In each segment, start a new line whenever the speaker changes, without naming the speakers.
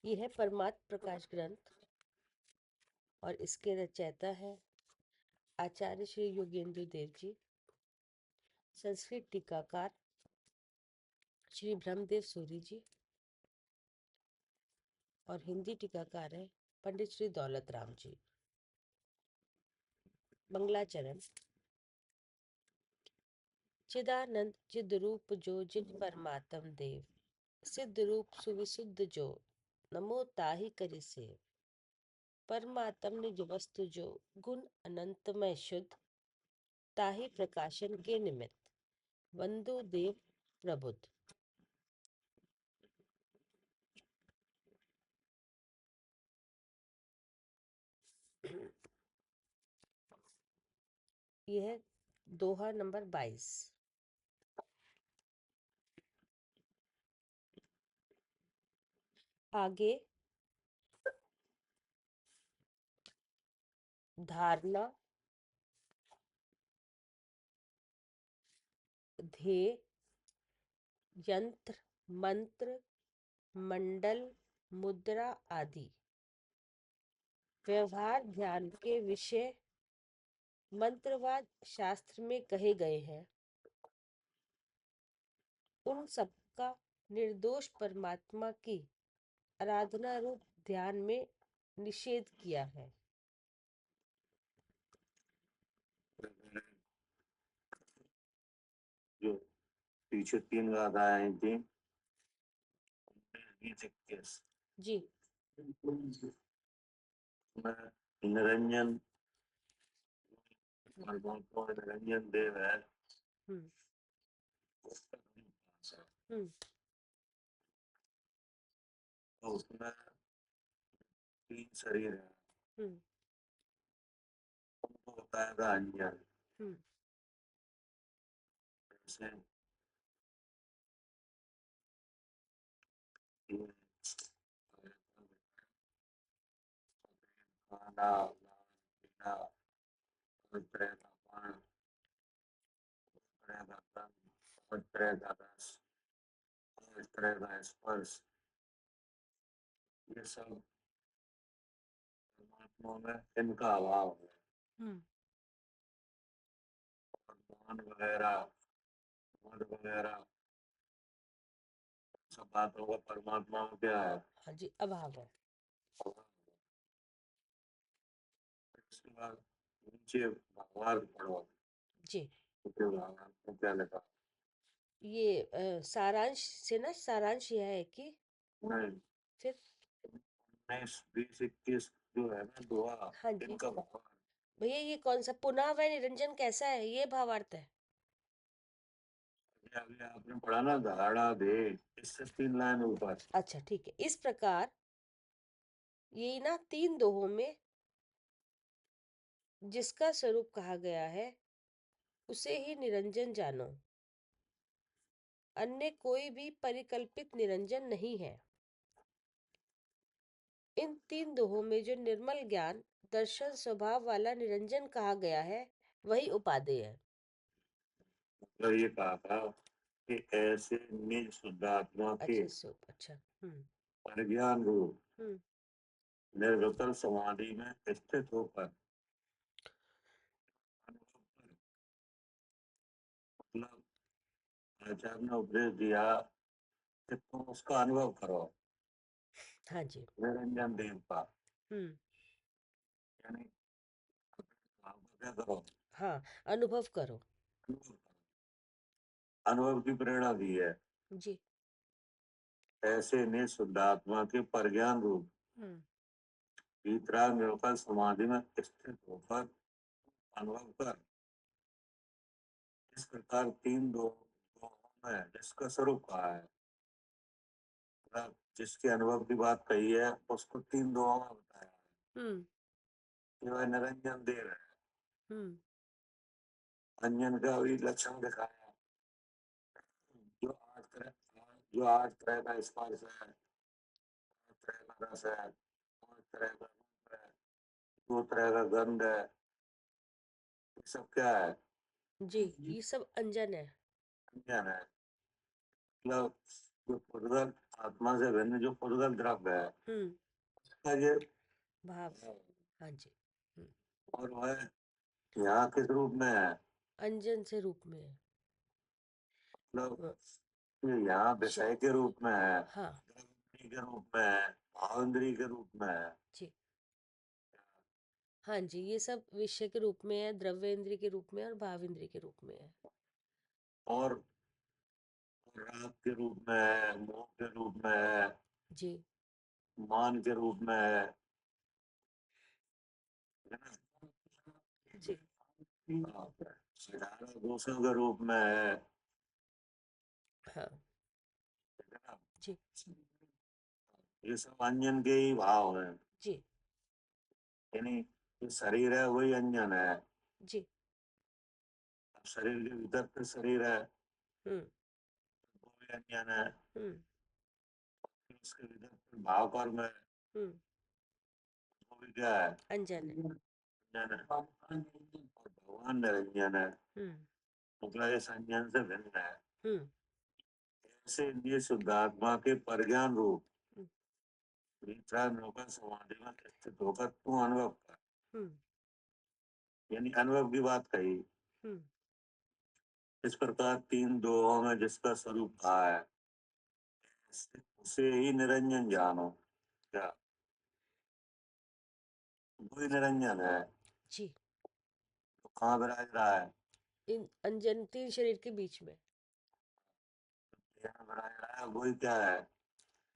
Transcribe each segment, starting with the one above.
ये है परमात्म प्रकाश ग्रंथ और इसके रचयिता है आचार्य श्री योगेंद्र देव जी। संस्कृत टीकाकार श्री ब्रह्मदेव सूरी जी और हिंदी टीकाकार है पंडित श्री दौलत राम जी। मंगलाचरण। चिदानंद चिद रूप जो जिन परमात्म देव, सिद्ध रूप सुविशुद्ध जो, नमो ताहि करि सेव। परमात्म निज वस्तु जो, गुण अनंतमय शुद्ध, ताहि प्रकाशन के निमित्त, वंदो देव प्रबुद्ध। यह है दोहा नंबर 22। आगे धारणा, ध्येय, यंत्र, मंत्र, मंडल, मुद्रा आदि व्यवहार ध्यान के विषय मंत्रवाद शास्त्र में कहे गए हैं। उन सबका निर्दोष परमात्मा की आराधना रूप ध्यान में निषेध किया है।
जो पीछे 3 गाथाएं आई थी, 21
जी।
निरंजन निरंजन देव है।
हम्म
तो उसमें 3 शरीर है।
हम्म
उनको बताएगा अंजन।
हम्म
जैसे खाना, पीना, तरह का पान, तरह का गंध, तरह का रस, तरह का स्पर्श, ये सब परमात्मा में इनका अभाव है।
हम्म
और मान वगैरह, मद वगैरह सब बातों का परमात्मा में क्या है?
हाँ जी, अभाव है।
इसके बाद नीचे भगवान पढ़ो,
जी।
भगवान को क्या लिखा?
ये सारांश से ना, सारांश यह है कि
नहीं,
फिर
19, 20, 21 जो है ना दुआ,
हाँ जी
इनका भगवान।
भैया, ये कौन सा पुनः व निरंजन कैसा है, ये भावार्थ है?
अभी आपने पढ़ा ना धारणा दे, इससे 3 लाइन ऊपर।
अच्छा ठीक है। इस प्रकार ये ना 3 दोहों में जिसका स्वरूप कहा गया है उसे ही निरंजन जानो, अन्य कोई भी परिकल्पित निरंजन नहीं है। इन 3 दोहों में जो निर्मल ज्ञान दर्शन स्वभाव वाला निरंजन कहा गया है वही उपादेय है।
तो ये कहा था कि ऐसे निज शुद्धात्मा के
अच्छा। हम्म
परिज्ञान रूप
हम्म
निर्विकल्प समाधि में स्थित होकर, मतलब आचार्य ने उपदेश दिया कि तुम उसका अनुभव करो,
हाँ जी।
निरंजन देव का।
हम्म
यानी आपका क्या करो?
हाँ, अनुभव करो।
अनुभव करो। अनुभव की प्रेरणा दी है।
जी।
ऐसे ने शुद्धात्मा के परज्ञान रूप
हम्म
भीतराग निर्विकल्प समाधि में स्थित होकर अनुभव कर। इस प्रकार 3 दो में जिसका स्वरूप कहा है, मतलब जिसके अनुभव की बात कही है उसको 3 दुआओं में बताया है
हम्म
कि वह निरंजन देव है।
हम्म
अंजन का भी लक्षण दिखाया, जो 8 तरह, जो 8 तरह का स्पर्श है, 8 तरह का रस है, 5 तरह का रूप है, 2 तरह का गंध है, ये सब क्या है?
जी, ये सब अंजन है।
अंजन है। मतलब जो पुद्गल आत्मा से भिन्न जो पुद्गल द्रव्य है उसका ये
भाव। हाँ जी।
और वह यहाँ किस रूप में है?
अंजन से रूप में है।
मतलब ये यहाँ विषय के रूप में है,
हाँ
द्रव्य के रूप में है, भाव इंद्रिय के रूप में है।
जी। हाँ जी, ये सब विषय के रूप में है, द्रव्य इंद्रिय के रूप में और भाव इंद्रिय के रूप में है।
और राग के रूप में है, मोह के रूप में है,
जी
मान के रूप में है ना?
जी।
हाँ, साधारण दोषों के रूप में है
हाँ
ना?
जी।
ये सब अंजन के ही भाव है।
जी
यानी जो शरीर है वही अंजन है।
जी।
अब शरीर के भीतर फिर शरीर है
हम्म
वो भी अंजन है।
हम्म
फिर उसके भीतर फिर भाव कर्म है
हम्म।
वो भी क्या है?
अंजन है।
अंजन है। और भगवान निरंजन है
हम्म
मतलब इस अंजन से भिन्न है।
हम्म
ऐसे ये शुद्धात्मा के परज्ञान रूप
हम्म
विचार होकर समाधि में स्थित होकर तू अनुभव कर।
हम्म
यानी अनुभव की बात कही।
हम्म।
इस प्रकार तीन दोहों में जिसका स्वरूप कहा है उसे ही निरंजन जानो। क्या वही निरंजन है?
जी।
तो कहाँ विराज रहा है?
इन अंजन तीन शरीर के बीच में
यहाँ विराज रहा है वही क्या है?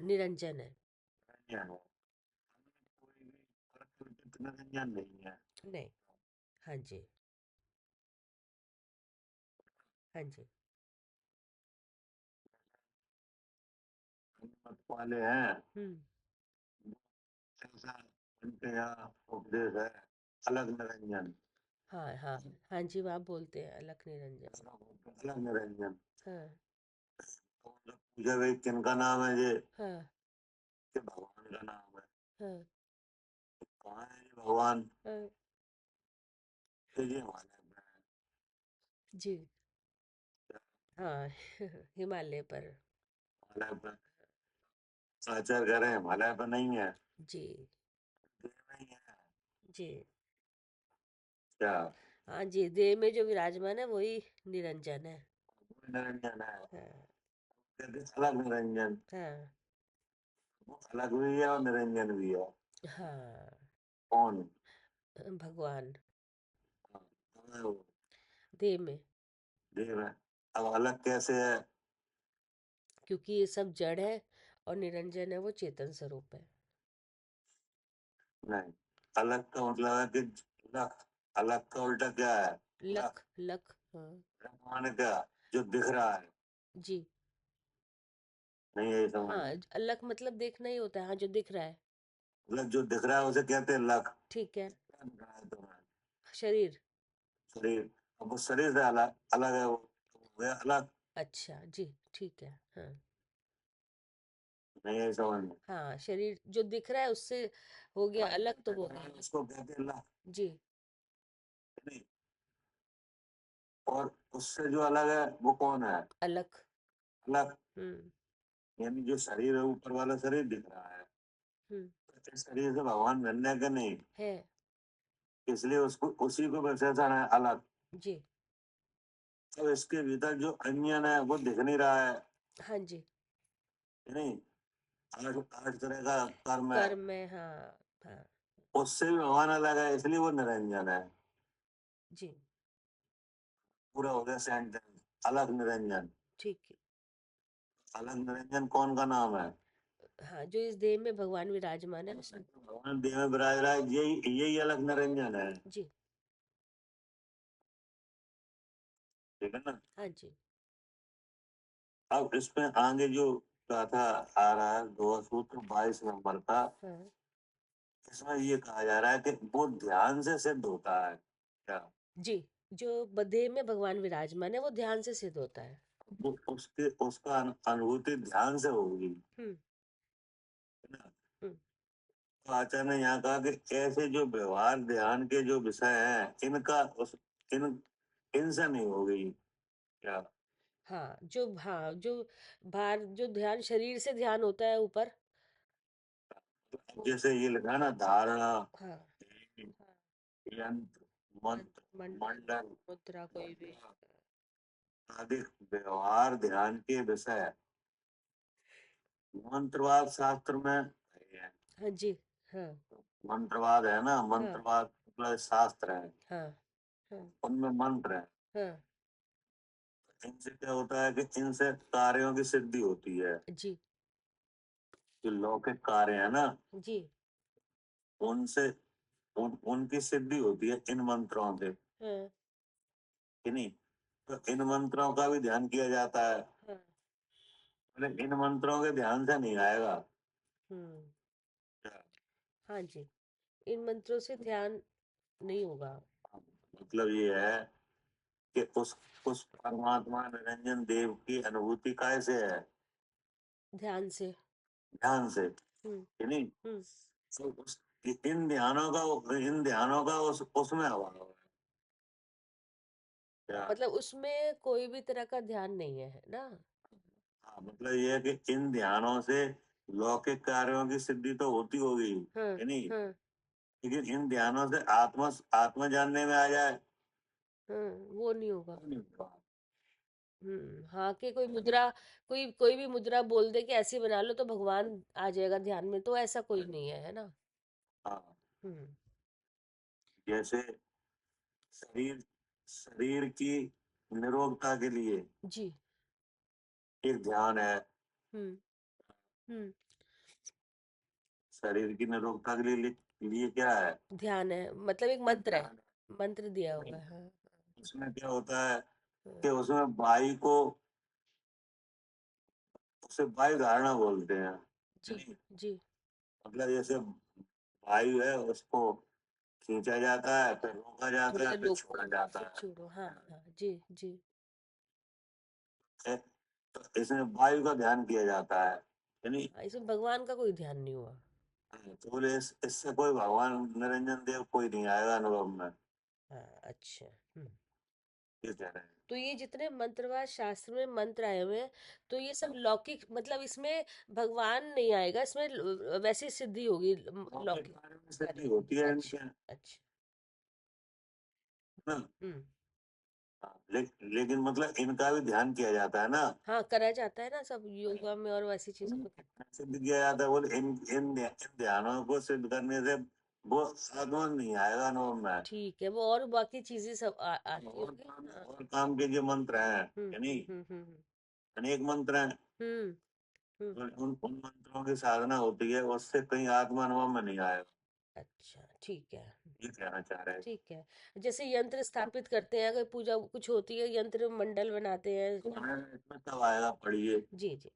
निरंजन है।
निरंजन है। कोई भी प्रकृति निरंजन नहीं है।
नहीं। हाँ जी। हाँ जी।
मत वाले हैं
हम्म।
ऐसा उनके यहाँ उपदेश है अलग निरंजन।
हाँ हाँ। हाँ जी, आप बोलते हैं अलख निरंजन।
अलग निरंजन।
हाँ
तो मतलब पूजा भाई किनका नाम है ये?
हाँ
कि भगवान का नाम है।
हाँ
कहाँ है ये भगवान?
हाँ।
तो ये हमारे में है।
जी। हाँ हिमालय पर।
हिमालय पर आचार करें हिमालय पर नहीं है।
जी
देह में ही है।
जी।
क्या
हाँ जी, देह में जो विराजमान है वही निरंजन है।
वो निरंजन है?
हाँ
कहते अलग निरंजन।
हाँ
वो अलग भी है और निरंजन भी है।
हाँ।
कौन?
भगवान
हाँ, कहाँ है वो?
देह में।
देह में। अब अलग कैसे है?
क्योंकि ये सब जड़ है और निरंजन है वो चेतन स्वरूप है।
नहीं अलग का मतलब है कि लख। अलग का उल्टा क्या है? लख।
लख लख हाँ।
लख माने क्या? जो दिख रहा है।
जी।
नहीं यही
हाँ,
समझना।
लख मतलब देखना ही होता है, हाँ जो दिख रहा है।
मतलब जो दिख रहा है उसे कहते हैं लख।
ठीक है।
क्या दिख रहा है तुम्हें?
शरीर।
शरीर। अब वो शरीर से अलग अलग है वो तो हो गया अलग।
अच्छा जी। ठीक है। हाँ
नहीं यही समझना।
हाँ, शरीर जो दिख रहा है उससे हो गया अलग तो हो गया।
उसको कहते हैं लख।
जी।
नहीं और उससे जो अलग है वो कौन है?
अलग।
अलग।
हम्म
यानी जो शरीर है ऊपर वाला शरीर दिख रहा है
हम्म।
तो इस शरीर से भगवान भिन्न है कि नहीं?
है।
इसलिए उसको उसी को विशेषण है अलग।
जी।
तो इसके भीतर जो अंजन है वो दिख नहीं रहा है।
हाँ जी।
नहीं आठ आठ तरह का कर्म है
कर्म में हाँ। हाँ
उससे भी भगवान अलग है इसलिए वो निरंजन है।
जी।
पूरा हो गया सेंटेंस अलग निरंजन।
ठीक है।
अलग निरंजन कौन का नाम है?
हाँ, जो इस देह में भगवान विराजमान है उसमें।
भगवान देह में विराज रहा है यही यही अलग निरंजन है।
जी।
ठीक है ना?
हाँ जी।
अब इसमें आगे जो गाथा आ रहा है दो सूत्र 22 नंबर का
हाँ
इसमें ये कहा जा रहा है कि वो ध्यान से सिद्ध होता है। क्या
जी। जो देह में भगवान विराजमान है वो ध्यान से सिद्ध होता है।
वो उसके उसका अनुभूति ध्यान से होगी
हम्म
है ना?
हम्म।
तो आचार्य ने यहाँ कहा कि ऐसे जो व्यवहार ध्यान के जो विषय हैं इनका उस इन इनसे नहीं होगी। क्या
जो भार, जो ध्यान शरीर से ध्यान होता है ऊपर।
जैसे ये लिखा है ना, धारणा,
हाँ
ध्यान,
हाँ।
यंत्र, मंत्र,
मंडल,
मंडल,
मुद्रा, कोई भी।
मुद्रा आदि व्यवहार ध्यान के विषय मंत्रवाद शास्त्र में है।
हाँ जी। हाँ
मंत्रवाद है ना,
हाँ
मंत्रवाद प्लस शास्त्र है,
हाँ हाँ
उनमें मंत्र है।
हाँ।
इनसे क्या होता है कि इनसे कार्यों की सिद्धि होती है।
जी
जो लौकिक कार्य है ना,
जी।
उनसे उनकी सिद्धि होती है इन मंत्रों से,
हाँ
कि नहीं? तो इन मंत्रों का भी ध्यान किया जाता है,
हाँ।
लेकिन इन मंत्रों के ध्यान से नहीं आएगा।
हम्म।
क्या?
हाँ जी, इन मंत्रों से ध्यान नहीं होगा।
मतलब ये है कि उस परमात्मा निरंजन देव की अनुभूति कैसे है?
ध्यान से।
ध्यान से,
हम्म
कि नहीं?
हम्म।
तो इन ध्यानों का उसमें अभाव है। क्या?
मतलब उसमें कोई भी तरह का ध्यान नहीं है ना।
हाँ, मतलब ये है कि इन ध्यानों से लौकिक कार्यों की सिद्धि तो होती होगी,
हाँ
है नहीं?
हाँ
लेकिन इन ध्यानों से आत्मा आत्मा जानने में आ जाए,
हाँ, वो नहीं होगा।
वो नहीं होगा।
हाँ, कि कोई मुद्रा, कोई कोई भी मुद्रा बोल दे कि ऐसी बना लो तो भगवान आ जाएगा ध्यान में, तो ऐसा कोई नहीं है ना।
हाँ,
हम्म।
जैसे शरीर शरीर की निरोगता के लिए
जी।
एक ध्यान है।
हम्म हम्म।
शरीर की निरोगता के लिए क्या है?
ध्यान है, मतलब एक मंत्र है,
ध्यान
मंत्र दिया
है।
हुआ है। हाँ
उसमें क्या होता है
हाँ।
कि उसमें वायु को, उसे वायु धारणा बोलते हैं,
जी
यानी
जी।
मतलब जैसे वायु है, उसको खींचा जाता है, फिर रोका
थोड़ी
जाता है,
देर
फिर
रोको,
छोड़ा जाता
फिर
है।
छोड़ो। हाँ हाँ जी जी।
है? तो इसमें वायु का ध्यान किया जाता है, यानी
हाँ, इसमें भगवान का कोई ध्यान नहीं हुआ।
तो बोले इससे कोई भगवान निरंजन देव कोई नहीं आएगा अनुभव में।
हाँ अच्छा।
ये कह रहे हैं।
तो ये जितने मंत्रवाद शास्त्र में मंत्र आए हुए हैं, तो ये सब लौकिक, मतलब इसमें भगवान नहीं आएगा, इसमें वैसी सिद्धि होगी
लौकिक
लौकिक
कार्यों में
कार्य।
सिद्धि होती है
अच्छा
इनके,
अच्छा।
ना?
हम्म।
हाँ, लेकिन मतलब इनका भी ध्यान किया जाता है ना।
हाँ, करा जाता है ना सब योगा में और वैसी चीजों में।
सिद्ध किया जाता है, बोले इन ध्यानों को सिद्ध करने से वो आत्मा नहीं आएगा अनुभव में।
ठीक है, वो और बाकी चीजें सब आती होंगी। हाँ।
और काम के जो मंत्र हैं,
हम्म
यानी
हम्म हम्म हम्म
अनेक मंत्र हैं,
हम्म हम्म।
उन मंत्रों की साधना होती है, उससे कहीं आत्मा अनुभव में नहीं आएगा।
अच्छा ठीक है।
ये कहना चाह रहे हैं।
ठीक है। जैसे यंत्र स्थापित करते हैं, अगर पूजा कुछ होती है, यंत्र मंडल बनाते हैं।
इसमें तब आएगा, पढ़िए।
जी जी।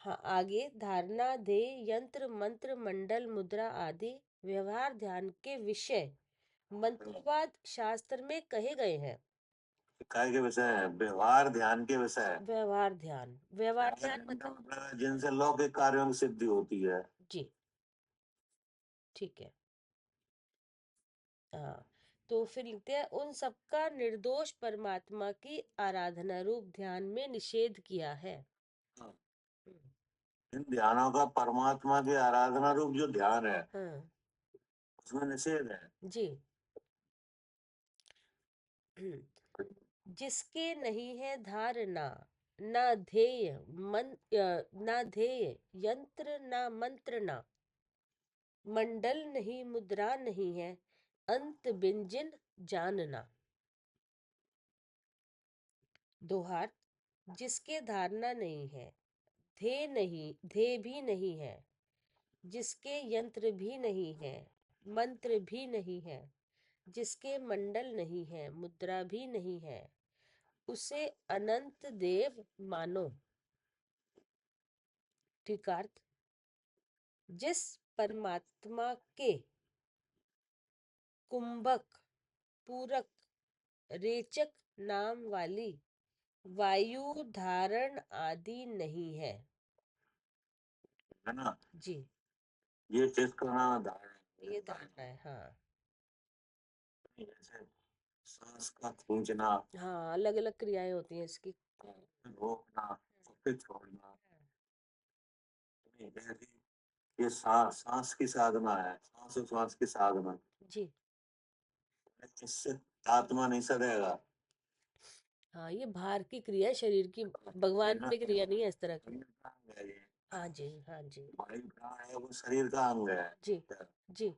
हाँ, आगे धारणा, ध्येय, यंत्र मंत्र मंडल मुद्रा आदि व्यवहार ध्यान के विषय मंत्रवाद शास्त्र में कहे गए हैं।
काय के विषय है? व्यवहार ध्यान के विषय है।
व्यवहार ध्यान, व्यवहार
व्यवहार
ध्यान
ध्यान का
मतलब।
मतलब है जिनसे लौकिक कार्यों की सिद्धि होती है।
जी ठीक है। हाँ, तो फिर लिखते हैं उन सबका निर्दोष परमात्मा की आराधना रूप ध्यान में निषेध किया है।
हाँ,
हम्म।
इन ध्यानों का परमात्मा की आराधना रूप जो ध्यान है,
हाँ
उसमें निषेध है।
जी। जिसके नहीं है धारणा, ना ध्येय ना ध्येय यंत्र ना मंत्र ना मंडल नहीं मुद्रा नहीं है, अंत बिंजिन जानना। दोहार, जिसके धारणा नहीं है, ध्येय भी नहीं है, जिसके यंत्र भी नहीं है, मंत्र भी नहीं है, जिसके मंडल नहीं है, मुद्रा भी नहीं है, उसे अनंत देव मानो। टीकार्थ, जिस परमात्मा के कुंभक, पूरक, रेचक नाम वाली वायु धारण आदि नहीं है।
है ना?
जी।
ये इसका नाम है धारणा।
ये धारणा है। हाँ।
जैसे सांस का खींचना,
हाँ, अलग अलग क्रियाएं होती हैं इसकी।
रोकना और फिर छोड़ना। नहीं, ये सांस की साधना है, श्वास की साधना।
जी।
इससे आत्मा नहीं सदेगा।
हाँ, ये भार की क्रिया है शरीर की, भगवान में क्रिया नहीं है इस तरह की।
शरीर का अंग है ये।
हाँ जी, हाँ जी।
वायु प्राण है वो शरीर का अंग है।
जी। जी।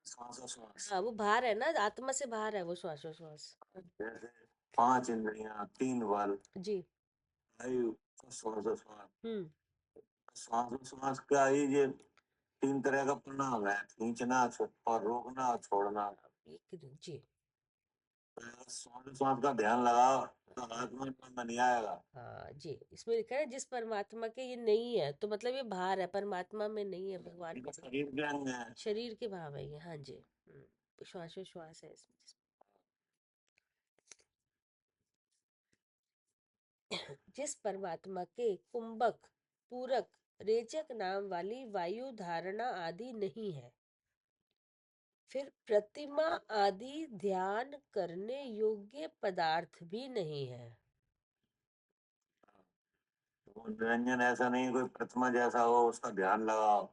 श्वासोश्वास।
हाँ, वो भार है ना, आत्मा से बाहर है वो श्वासोश्वास।
जैसे 5 इंद्रियां, 3 बल,
जी।
वायु, श्वासोश्वास।
हम्म।
श्वासोश्वास का ही ये 3 तरह का प्रणाम है, खींचना और रोकना और छोड़ना।
जी।
तो अगर श्वासोश्वास का ध्यान लगाओ तो आत्मा में नहीं आएगा।
हाँ जी, इसमें लिखा है जिस परमात्मा के ये नहीं है, तो मतलब ये भार है, परमात्मा में नहीं है, भगवान
ये तो
में नहीं
शरीर के अंग है।
है। शरीर के भाव है ये, हाँ जी। श्वासोश्वास है इसमें। जिस परमात्मा के कुंभक, पूरक, रेचक नाम वाली वायु धारणा आदि नहीं है, फिर प्रतिमा आदि ध्यान करने योग्य पदार्थ भी नहीं है।
वो निरंजन ऐसा नहीं कोई प्रतिमा जैसा हो उसका ध्यान लगाओ।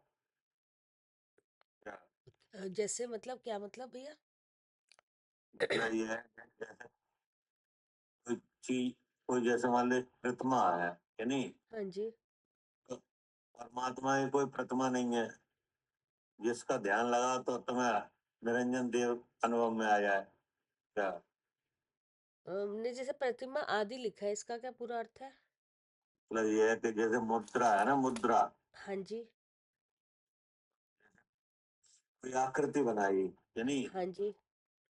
क्या
जैसे मतलब क्या मतलब भैया?
मतलब ये है कि जैसे कोई चीज, कोई जैसे मान ली प्रतिमा है कि नहीं,
हाँ जी।
तो परमात्मा की कोई प्रतिमा नहीं है। जिसका ध्यान लगा तो तुम्हें निरंजन देव अनुभव में आ जाए। क्या
ने जैसे प्रतिमा आदि लिखा है, इसका क्या पूरा अर्थ है?
मतलब ये है कि जैसे मुद्रा है ना, मुद्रा,
हाँ जी।
कोई आकृति बनाई कि नहीं,
हाँ जी।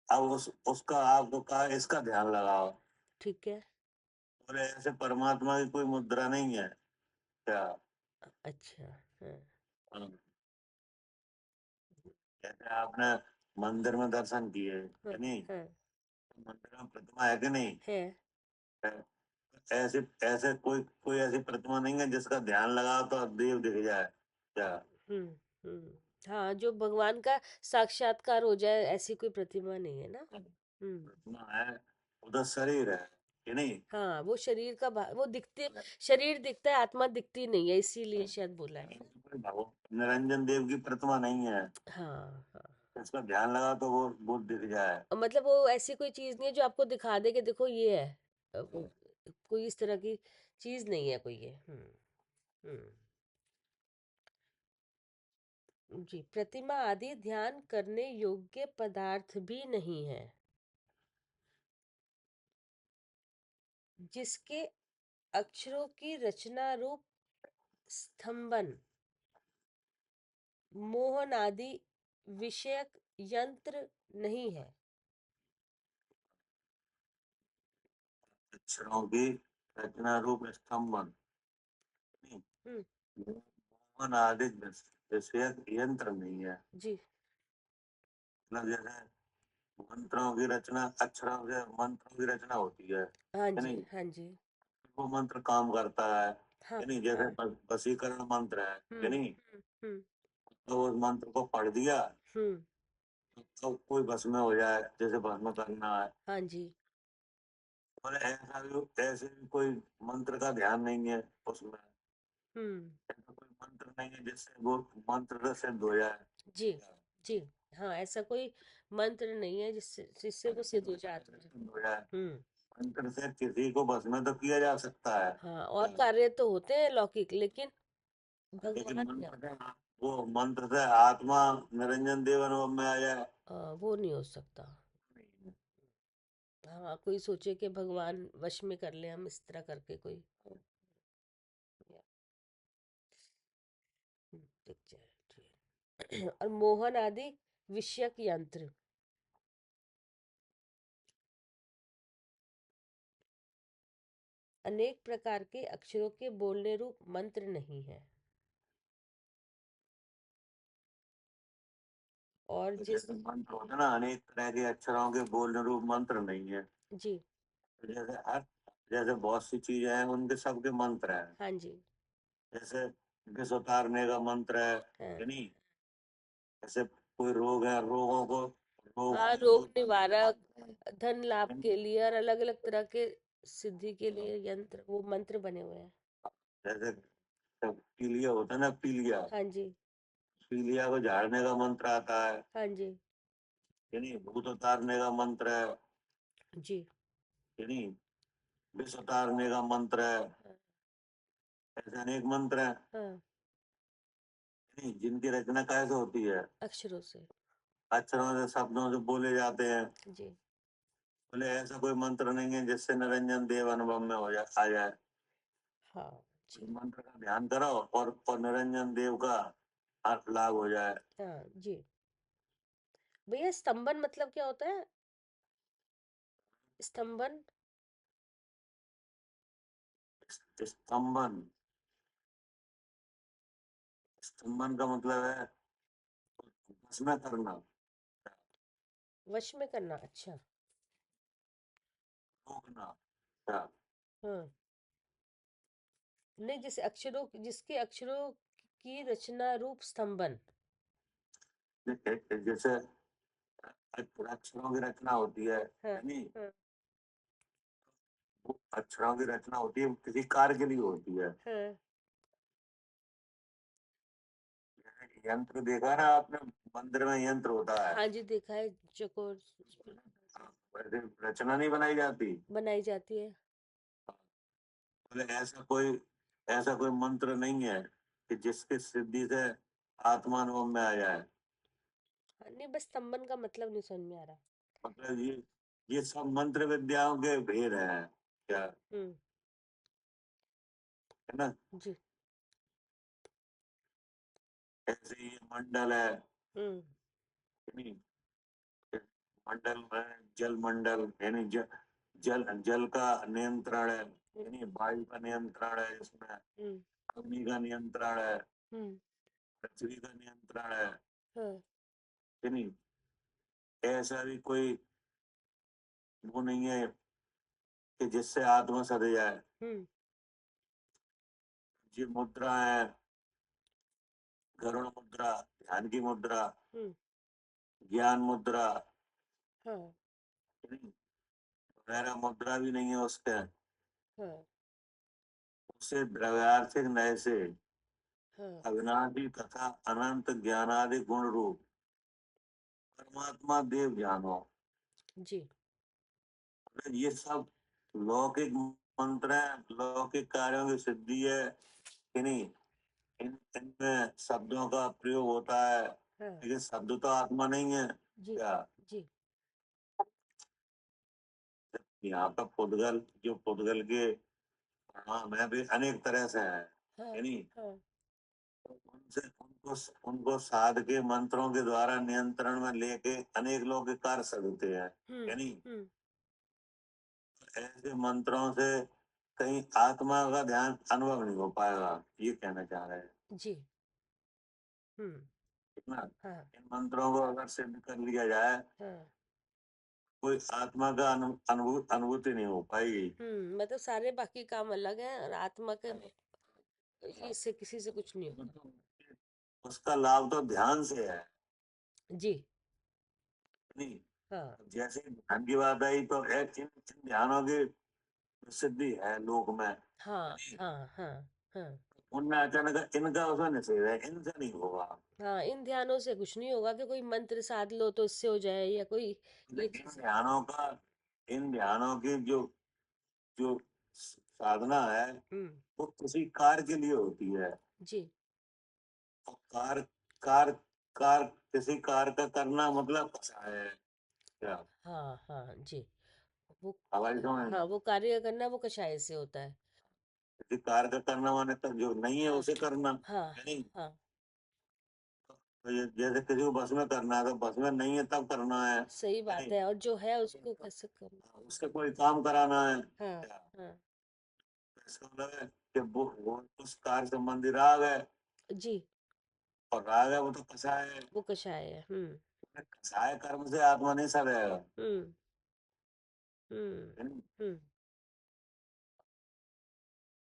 अब उसका आपको कहा इसका ध्यान लगाओ।
ठीक है।
और ऐसे परमात्मा की कोई मुद्रा नहीं है। क्या
अच्छा। हाँ।
हाँ, जैसे आपने मंदिर में दर्शन किए
हाँ।
कि नहीं,
हाँ।
मंदिर में प्रतिमा है कि नहीं
है।
है। ऐसे ऐसे कोई कोई ऐसी प्रतिमा नहीं है जिसका ध्यान लगाओ तो देव दिख जाए। क्या
हम्म। हाँ, जो भगवान का साक्षात्कार हो जाए, ऐसी कोई प्रतिमा नहीं है ना। हम्म।
प्रतिमा है, उधर शरीर है कि नहीं।
हाँ, वो शरीर का वो दिखते, शरीर दिखता है, आत्मा दिखती नहीं है, इसीलिए शायद बोला है ना।
कोई निरंजन देव की प्रतिमा नहीं है।
हाँ। हाँ।
इसका ध्यान लगा तो वो दिख जाए।
और मतलब वो ऐसी कोई चीज नहीं है जो आपको दिखा दे कि देखो ये है। कोई इस तरह की चीज नहीं है कोई ये। हम्म। जी, प्रतिमा आदि ध्यान करने योग्य पदार्थ भी नहीं है, जिसके अक्षरों की रचना रूप स्तंभन, मोहन आदि विषयक यंत्र नहीं है।
अक्षरों की रचना रूप स्तंभन नहीं,
हम्म।
मोहन आदि विषयक यंत्र नहीं है।
जी।
मतलब जैसे मंत्रों की रचना, अक्षरों से मंत्रों की रचना होती है
हाँ
कि
जी।
नहीं,
हाँ जी।
वो मंत्र काम करता है
हाँ।
कि नहीं, जैसे
हाँ।
वशीकरण मंत्र है कि
हम्म।
नहीं,
हम्म।
तो उस मंत्र को पढ़ दिया
हम्म।
तो कोई बस में हो जाए, जैसे भस्म करना है।
हाँ जी।
और ऐसे भी कोई मंत्र का ध्यान नहीं है उसमें।
हम्म।
ऐसा कोई मंत्र नहीं है जिससे वो मंत्र से सिद्ध हो जाए।
जी। जी। हाँ, ऐसा कोई मंत्र नहीं है जिससे जिससे वो सिद्ध हो जाए आत्मा।
सिद्ध हो जाए।
हम्म।
मंत्र से किसी को भस्म तो किया जा सकता है,
हाँ, और कार्य तो होते हैं लौकिक, लेकिन
लेकिन
भगवान
मंत्र से, वो मंत्र से आत्मा निरंजन देव अनुभव में आ जाए।
वो नहीं हो सकता। हाँ, कोई सोचे कि भगवान वश में कर ले हम इस तरह करके कोई। पिक्चर। और मोहन आदि विषयक यंत्र, अनेक प्रकार के अक्षरों के बोलने रूप मंत्र नहीं है। और
तो
जिस।
जैसे मंत्र होते हैं ना, अनेक तरह के अक्षरों के बोलने रूप मंत्र नहीं है।
जी।
तो जैसे बहुत सी चीजें हैं उनके सबके मंत्र हैं।
हाँ जी।
जैसे विष उतारने का मंत्र है
हाँ।
कि नहीं, जैसे कोई रोग है, रोगों को रोग
हाँ, रोग
रोग
निवारक, धन लाभ के लिए और अलग अलग तरह के सिद्धि के लिए यंत्र, वो मंत्र बने हुए हैं।
जैसे पीलिया होता है ना, पीलिया,
हाँ जी।
पीलिया को झाड़ने का मंत्र आता है।
हाँ जी।
यानी भूत उतारने का मंत्र है।
जी।
यानी विष उतारने का मंत्र है।
हाँ।
ऐसे अनेक मंत्र हैं।
हाँ।
यानी जिनकी रचना कैसे होती है,
अक्षरों से।
अक्षरों से, शब्दों से बोले जाते हैं।
जी।
बोले ऐसा कोई मंत्र नहीं है जिससे निरंजन देव अनुभव में हो जाए, आ जाए।
हाँ जी।
उस मंत्र का ध्यान करो और निरंजन देव का लाभ हो जाए।
हाँ जी। भैया, स्तंभन मतलब क्या होता है? स्तंभन।
स्तंभन, स्तंभन का मतलब है उसमें करना,
वश में करना, अच्छा।
रोकना। क्या?
हाँ। नहीं, जैसे अक्षरों, जिसके अक्षरों की रचना रूप स्तंभन।
जैसे अक्षरों की रचना होती है,
हाँ।
यानी
हाँ।
वो अक्षरों की रचना होती है, वो किसी कार्य के लिए होती है।
हाँ।
यंत्र देखा ना आपने, मंदिर में यंत्र होता है।
हाँ जी, देखा है, चकोर उस पर
वैसे रचना नहीं बनाई जाती।
बनाई जाती है।
बोले ऐसा कोई मंत्र नहीं है कि जिसकी सिद्धि से आत्मानुभव में आ जाए।
हाँ, नहीं, बस स्तंभन का मतलब नहीं समझ में आ रहा।
मतलब ये सब मंत्र विद्याओं के भेद हैं, क्या
हम्म।
है ना।
जी।
ऐसे ही ये मंडल है,
हम्म।
यानी मंडल में जल मंडल, यानी जल जल का नियंत्रण है,
हम्म।
यानी वायु का नियंत्रण है इसमें,
हम्म।
अग्नि का नियंत्रण है,
हम्म।
पृथ्वी का नियंत्रण है।
हाँ।
यानी ऐसा भी कोई वो नहीं है कि जिससे आत्मा सद जाए।
हम्म।
ये मुद्रा है, गरुड़ मुद्रा, ध्यान की मुद्रा,
हम्म।
ज्ञान मुद्रा,
हाँ।
वगैरह मुद्रा भी नहीं है उसके।
हाँ।
उसे द्रव्यार्थिक नय से
हाँ
अविनाशी तथा अनंत ज्ञानादि गुण रूप परमात्मा देव जानो।
जी।
ये सब लौकिक मंत्र है, लौकिक कार्यों की सिद्धि है कि नहीं। इनमें शब्दों का प्रयोग होता है,
हाँ
लेकिन शब्द तो आत्मा नहीं है।
जी।
क्या?
जी।
यहाँ पर पुद्गल, जो पुद्गल के प्रणाम है भी अनेक तरह से है,
हाँ।
यानी
हाँ।
उनसे उनको उनको साध के मंत्रों के द्वारा नियंत्रण में लेके अनेक लोग के कार्य सधते हैं।
हम्म।
यानी
हम्म।
ऐसे मंत्रों से कहीं आत्मा का ध्यान अनुभव नहीं हो पाएगा, ये कहना चाह रहे हैं।
जी। हम्म।
कितना
हाँ।
इन मंत्रों को अगर सिद्ध कर लिया जाए,
हाँ।
कोई आत्मा का अनुभूति नहीं हो पाएगी।
मतलब सारे बाकी काम अलग हैं और आत्मा के इससे किसी से कुछ नहीं होगा।
मतलब उसका लाभ तो ध्यान से है।
जी।
नहीं,
हाँ।
जैसे ही ध्यान की बात आई तो इन ध्यानों की प्रसिद्धि है लोक में।
हाँ।
नहीं,
हाँ। हाँ। हाँ।
उनमें अचानक इनका उसमें निषेध है, इनसे नहीं होगा।
हाँ, इन ध्यानों से कुछ नहीं होगा कि कोई मंत्र साध लो तो इससे हो जाए या कोई ये
इन
चीज।
ध्यानों का, इन ध्यानों की जो जो साधना है,
हम्म।
वो किसी कार्य के लिए होती है।
जी।
और कार्य कार्य कार्य किसी कार्य का करना मतलब अच्छा है। क्या?
हाँ। हाँ जी। वो
हवाई समझ,
हाँ, वो कार्य करना वो कषाय से होता है।
किसी कार्य का करना माने तो जो नहीं है
हाँ।
उसे करना।
हाँ।
यानी
हाँ,
तो ये जैसे किसी को बस में करना है तो बस में नहीं है तब करना है।
सही बात
यानी
है, और जो है उसको कैसे कम।
उससे कोई काम कराना है।
हाँ।
क्या?
हाँ
इसका मतलब है कि वो उस कार्य संबंधी राग है,
जी।
और राग है वो तो कषाय है।
वो कषाय है। हम्म।
कषाय कर्म से आत्मा नहीं सड़ेगा।
हम्म। हम्म।
यानी
हम्म।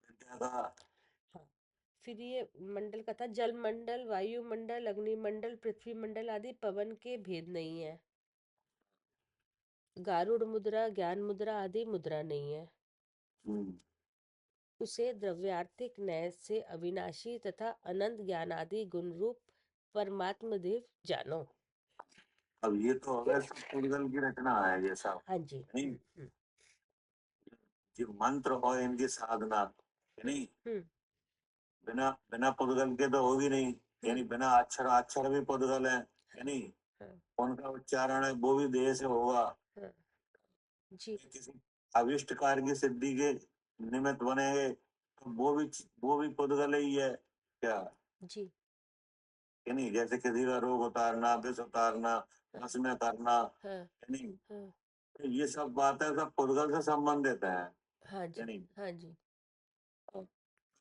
विद्या का
हाँ, फिर ये मंडल का था, जल मंडल, वायु मंडल, अग्नि मंडल, पृथ्वी मंडल आदि पवन के भेद नहीं है। गारुड़ मुद्रा, ज्ञान मुद्रा आदि मुद्रा नहीं है।
हम्म,
उसे द्रव्यार्थिक न्याय से अविनाशी तथा अनंत ज्ञान आदि गुण रूप परमात्म देव जानो।
अब ये तो हो गया सब पुद्गल की रचना है ये सब।
हाँ जी।
नहीं, ये मंत्र और इनकी साधना, नहीं,
हम्म
बिना बिना पुद्गल के तो होगी नहीं। यानी
हम्म
बिना अक्षर, अक्षर भी पुद्गल है, यानी
हाँ
उनका उच्चारण है वो भी देह से होगा।
हाँ जी
किसी अभिष्ट कार्य की सिद्धि के निमित्त बनेंगे तो वो भी पुद्गल ही है क्या।
जी
यानी जैसे किसी का रोग उतारना, विष उतारना,
हाँ
वश में करना,
हाँ
यानी
हाँ
ये सब बातें सब पुद्गल से संबंधित है।
हाँ जी
यानी
हाँ जी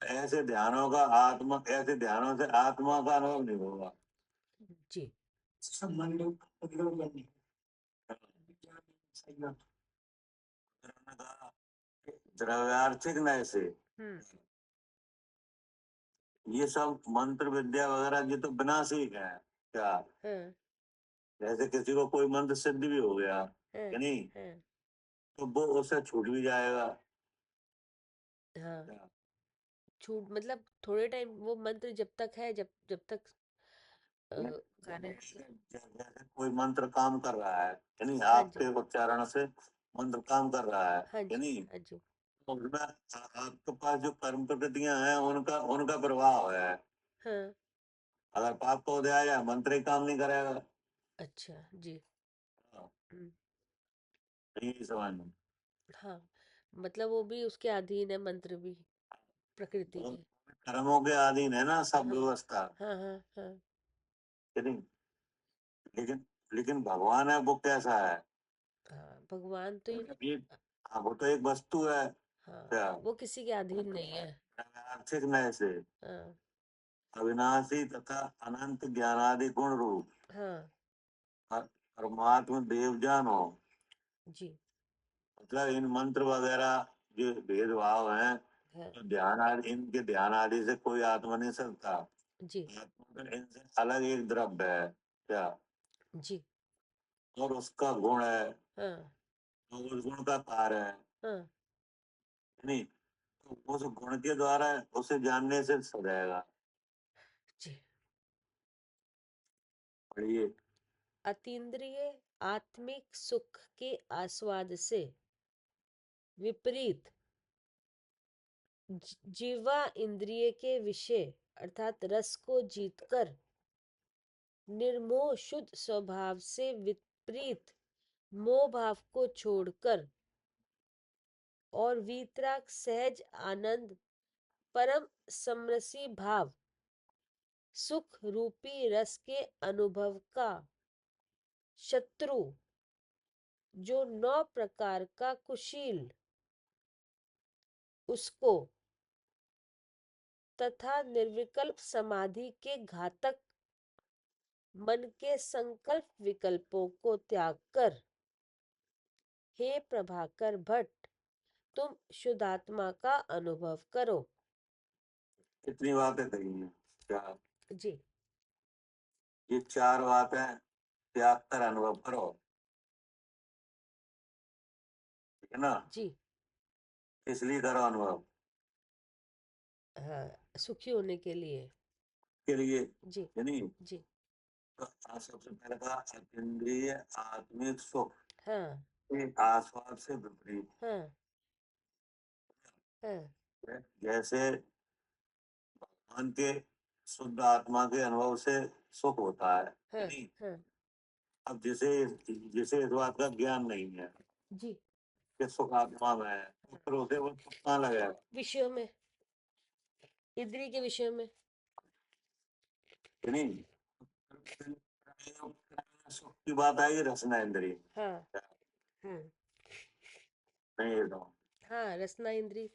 ऐसे ध्यानों का आत्मा, ऐसे ध्यानों से आत्मा का अनुभव नहीं होगा।
जी
संबंध पुद्गल करने सही बात। उन्होंने कहा कि द्रव्यार्थिक नय से
हम्म
ये सब मंत्र विद्या वगैरह ये तो विनाशी है क्या।
हाँ
जैसे किसी को कोई मंत्र सिद्ध भी हो गया,
हाँ
कि नहीं,
हाँ
तो वो उससे छूट भी जाएगा
हाँ
क्या?
छूट मतलब थोड़े टाइम वो मंत्र जब तक है, जब जब तक कार्य।
जैसे कोई मंत्र काम कर रहा है, यानी
हाँ जी
आपके उच्चारण से मंत्र काम कर रहा है,
हाँ जी
यानी
हाँ जी
तो उसमें आपके पास जो कर्म प्रकृतियां हैं उनका उनका प्रभाव है।
हाँ
अगर पाप को उदय आया मंत्र ही काम नहीं करेगा।
अच्छा जी
हाँ,
हम्म,
यही समझ में।
हाँ मतलब वो भी उसके अधीन है, मंत्र भी प्रकृति
तो
के।
कर्मों के अधीन है ना सब
हाँ
व्यवस्था,
हाँ हाँ हाँ
कि नहीं। लेकिन लेकिन भगवान है वो कैसा है।
हाँ भगवान तो
मतलब ये, हाँ वो तो एक वस्तु है
हाँ
क्या।
वो किसी के अधीन नहीं है।
आर्थिक नय से
हाँ
अविनाशी तथा अनंत ज्ञानादि गुण रूप
हाँ
परमात्म देव जानो।
जी
मतलब इन मंत्र वगैरह जो भेदभाव हैं,
हाँ
तो ध्यान आदि, इनके ध्यान आदि से कोई आत्मा नहीं सकता।
जी
आत्मा तो इनसे अलग एक द्रव्य है क्या,
जी
और उसका गुण है,
हाँ
तो उस गुण का कार्य है,
हाँ
नहीं, तो उस गुण के द्वारा उसे जानने से सदैगा।
जी
पढ़िए।
अतीन्द्रिय आत्मिक सुख के आस्वाद से विपरीत जीवा इंद्रिय के विषय अर्थात रस को जीतकर निर्मोह शुद्ध स्वभाव से विपरीत मोह भाव को छोड़कर और वीतराग सहज आनंद परम समरसी भाव सुख रूपी रस के अनुभव का शत्रु जो 9 प्रकार का कुशील उसको तथा निर्विकल्प समाधि के घातक मन के संकल्प विकल्पों को त्याग कर हे प्रभाकर भट्ट तुम शुद्धात्मा का अनुभव करो।
कितनी बातें कही हैं क्या।
जी
ये चार बातें त्याग कर अनुभव करो, ठीक है ना।
जी
इसलिए करो अनुभव
हाँ सुखी होने के लिए।
के लिए,
जी
यानी
जी
तो आज सबसे पहले कहा अतीन्द्रिय आत्मिक सुख
हाँ
के आस्वाद से विपरीत
हाँ हाँ
है। जैसे मन के शुद्ध आत्मा के अनुभव से सुख होता है,
हाँ
यानी
हाँ
अब जिसे जिसे इस बात का ज्ञान नहीं है
जी
कि सुख आत्मा में है, तो फिर उसे वो सुख कहाँ लगेगा।
विषयों में, इंद्रिय के विषय में।
यानी सुख की बात आई रसना इंद्रिय,
हाँ हाँ
नहीं ये तो
हाँ रसना इंद्रिय।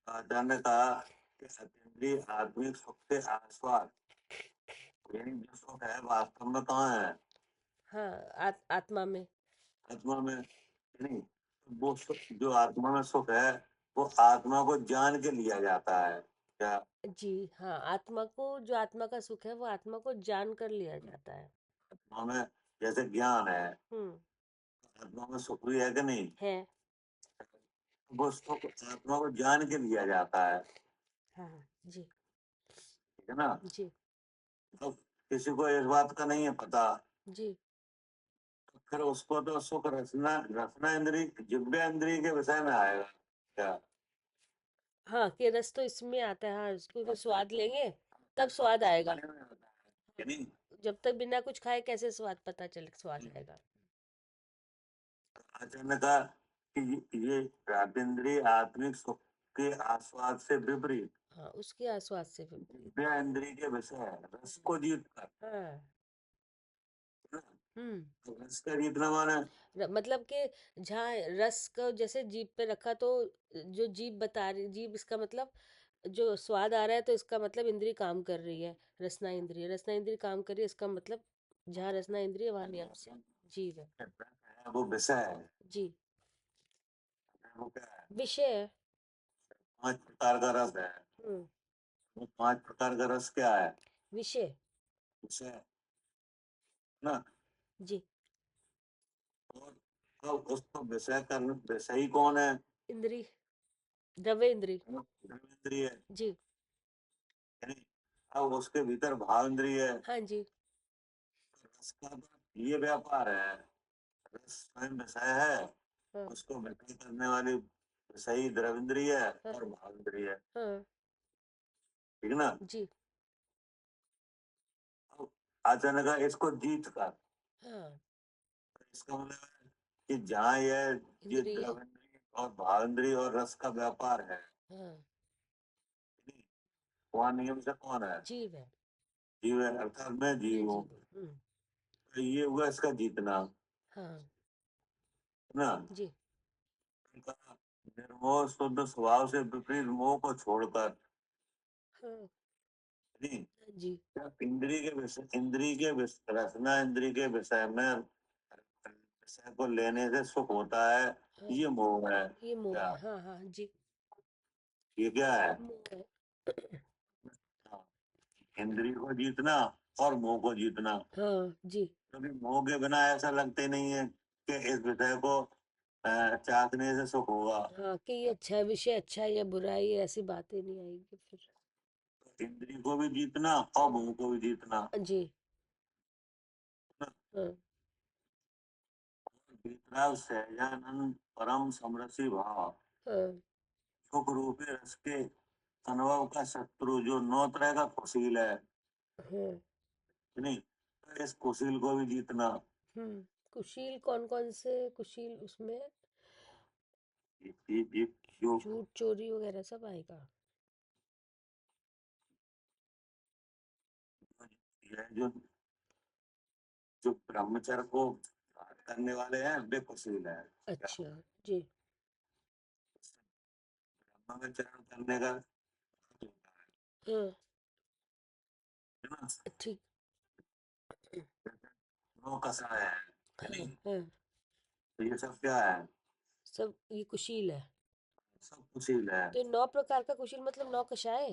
आचार्य ने कहा कि अतीन्द्रिय आत्मिक सुख के आस्वाद, यानी जो सुख है वास्तव में कहाँ है,
हाँ आत्मा में।
आत्मा में, नहीं, वो सुख जो आत्मा में सुख है वो आत्मा को जान के लिया जाता है क्या।
जी हाँ आत्मा को, जो आत्मा का सुख है वो आत्मा को जान कर लिया जाता है।
आत्मा में जैसे ज्ञान है,
हम्म
आत्मा में सुख भी है कि नहीं?
है।
वो सुख आत्मा को जान के दिया जाता है,
हाँ जी।
ठीक है ना?
जी।
तो किसी को इस बात का नहीं है पता,
जी।
तो फिर उसको तो सुख रसना रसना इंद्रिय जिब्बे इंद्रिय के विषय में आएगा क्या?
हाँ, कि रस तो इसमें आता है। हाँ, उसको तो स्वाद लेंगे तब स्वाद आएगा।
खाने में होता है कि नहीं?
जब तक बिना कुछ खाए कैसे स्वाद पता चले, स्वाद आएगा।
अचानक कि ये प्रापेंद्रिय आत्मिक सुख के आस्वाद से विपरीत
हाँ, उसके आस्वाद से विपरीत।
दिव्य इंद्रिय के विषय रस को जीत कर,
हाँ। हम्म।
तो रस का जीतना माने
मतलब कि जहाँ रस को जैसे जीभ पे रखा तो जो जीभ बता रही, जीभ इसका मतलब जो स्वाद आ रहा है तो इसका मतलब इंद्रिय काम कर रही है। रसना इंद्रिय, रसना इंद्रिय काम कर रही है, इसका मतलब जहाँ रसना इंद्रिय वहाँ नियम से जीव है।
वो विषय है,
जी।
वो क्या है?
विषय है।
5 प्रकार का रस है।
हम्म।
वो 5 प्रकार का रस क्या है?
विषय।
विषय ना।
जी।
और अब उसको विषय कर विषयी कौन है?
इंद्रिय, द्रव्य इंद्रिय।
इंद्रिय है,
जी।
यानी अब उसके भीतर भाव इंद्रिय है।
हाँ जी।
रस का तो ये व्यापार है, रस स्वयं विषय है,
हाँ।
उसको व्यक्त करने वाली विषयी द्रव्य इंद्रिय है
हाँ।
और भाव इंद्रिय है,
हाँ
ठीक है ना?
जी।
अब अचानक इसको जीत कर,
हाँ।
इसका मतलब है कि जहाँ ये
इंद्रिय।
द्रव्य इंद्रिय और भाव इंद्रिय और रस का व्यापार है,
हाँ।
वहाँ नियम से कौन है?
जीव है।
जीव है, अर्थात मैं
मैं
जीव हूँ।
जीव हूँ।
तो ये हुआ इसका जीतना,
हाँ
है ना?
जी।
उनका निर्मोह शुद्ध स्वभाव से विपरीत मोह को छोड़कर,
हाँ
नहीं,
जी।
जब इंद्रिय के रसना इंद्रिय के विषय में विषय को लेने से सुख होता है,
हाँ,
ये मोह है
ये मोह
क्या?
है। हाँ हाँ जी।
ये क्या है?
मोह है।
हाँ, इंद्रिय को जीतना और मोह को जीतना,
हाँ जी।
क्योंकि मोह के बिना ऐसा लगता ही नहीं है कि इस विषय को चाहने से सुख होगा।
हाँ, कि ये अच्छा है, विषय अच्छा है या बुरा है, ये ऐसी बातें नहीं आएगी फिर।
इंद्रिय को भी जीतना और मोह को भी जीतना,
जी। हाँ।
वितराग सहजानंद परम समरसी भाव
हाँ।
सुख रूपी रस के अनुभव का शत्रु जो 9 तरह का कुशील है,
हाँ।
नहीं, तो इस कुशील को भी जीतना।
कुशील कौन कौन से कुशील उसमें?
ये जो
झूठ चोरी वगैरह सब आएगा।
ये जो ब्रह्मचर्य को करने वाले हैं वे कुशील है क्या?
अच्छा जी।
ब्रह्मचर्य करने का
हाँ।
है ना?
ठीक।
नो कसाय है
हाँ।
नहीं?
हाँ।
तो ये सब क्या है?
सब ये कुशील है।
सब कुशील है।
तो 9 प्रकार का कुशील मतलब 9 कषाय?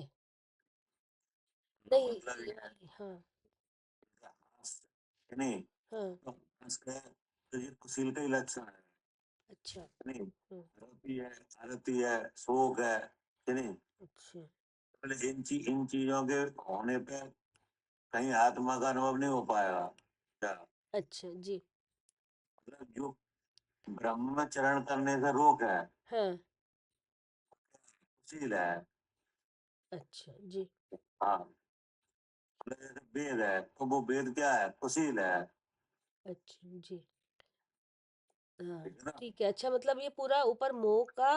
नो
नहीं
मतलब
ये
ये है
नहीं, हाँ।
कि नहीं?
हाँ।
तो इसका तो ये कुशील का ही लक्षण है
अच्छा।
कि नहीं?
हाँ।
आरती है, शोक है कि नहीं?
अच्छा।
पहले इन चीजों के होने पे कहीं आत्मा का अनुभव नहीं हो पाएगा क्या?
अच्छा जी।
मतलब जो ब्रह्मचरण करने से रोक है,
हाँ।
कुशील है।
अच्छा जी।
हाँ, मतलब जैसे वेद है तो वो वेद क्या है? कुशील है,
अच्छा जी। हाँ
ठीक है ना?
ठीक है। अच्छा, मतलब ये पूरा ऊपर मोह का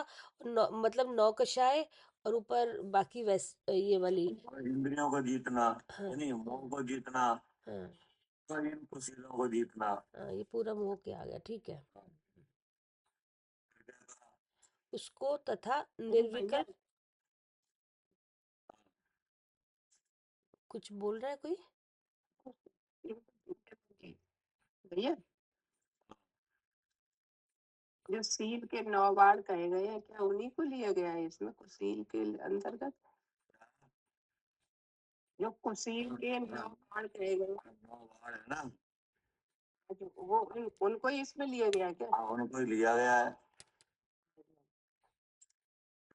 मतलब 9 कषाय, और ऊपर बाकी ये वाली।
और इंद्रियों को जीतना,
हाँ।
यानी
हाँ।
मोह को जीतना
हाँ।
और इन कुशीलों को जीतना।
हाँ, ये पूरा मोह के आ गया, ठीक है।
हाँ,
उसको तथा निर्विकल्प। कुछ बोल रहा है कोई?
भैया, जो सील के 9 बार कहे गए हैं, क्या उन्हीं को लिया गया है इसमें कुशील के अंतर्गत? जो कुशील के 9 बार कहे गए हैं,
नौ वार है ना,
वो उनको ही इसमें लिया गया है क्या?
हाँ, उनको ही लिया गया है।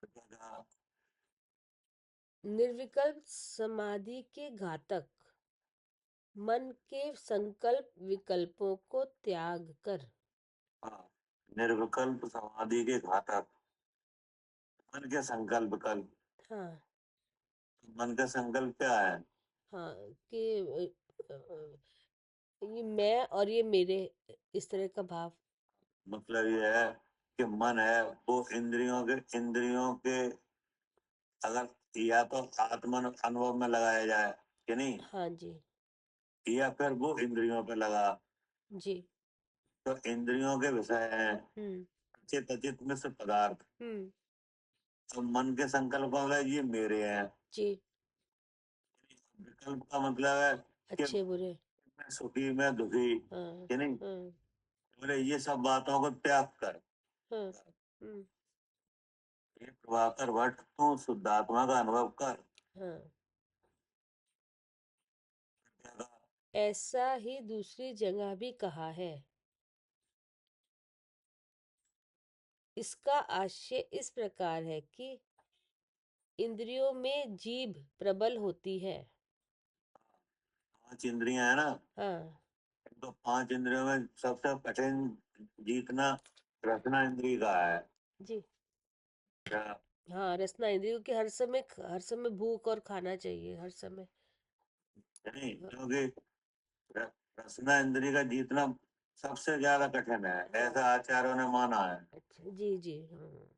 तो क्या कहा?
निर्विकल्प समाधि के घातक मन के संकल्प विकल्पों को त्याग कर।
हाँ, निर्विकल्प समाधि के घातक मन के संकल्प कल्प।
हाँ
मन का संकल्प क्या है?
हाँ कि ये मैं और ये मेरे, इस तरह का भाव।
मतलब ये है कि मन है वो इंद्रियों के अगर या तो आत्म अनुभव में लगाया जाए कि नहीं,
हाँ जी।
या फिर वो इंद्रियों पे लगा,
जी।
तो इंद्रियों के विषय हैं
हम्म।
चित अचित मिश्र पदार्थ।
हम्म।
तो मन के संकल्प हो गए ये मेरे हैं।
जी।
विकल्प का मतलब है कि
अच्छे बुरे।
मैं सुखी मैं दुखी
हाँ।
कि नहीं,
हाँ।
बोले ये सब बातों को त्याग कर।
हाँ। हम्म।
ये प्रभाकर भट्ट तू शुद्धात्मा का अनुभव कर।
हाँ।
क्या कहा?
ऐसा ही दूसरी जगह भी कहा है। इसका आशय इस प्रकार है कि इंद्रियों में जीभ प्रबल होती है।
5 इंद्रियां है ना,
हाँ
तो 5 इंद्रियों में सबसे कठिन जीतना रचना इंद्रिय का है।
जी।
क्या?
हाँ, रसना इंद्रियों की हर समय भूख और खाना चाहिए हर समय।
नहीं,
हाँ।
क्योंकि र- रचना इंद्रिय का जीतना सबसे ज्यादा कठिन है, ऐसा आचार्यों ने माना है।
अच्छा जी जी हाँ।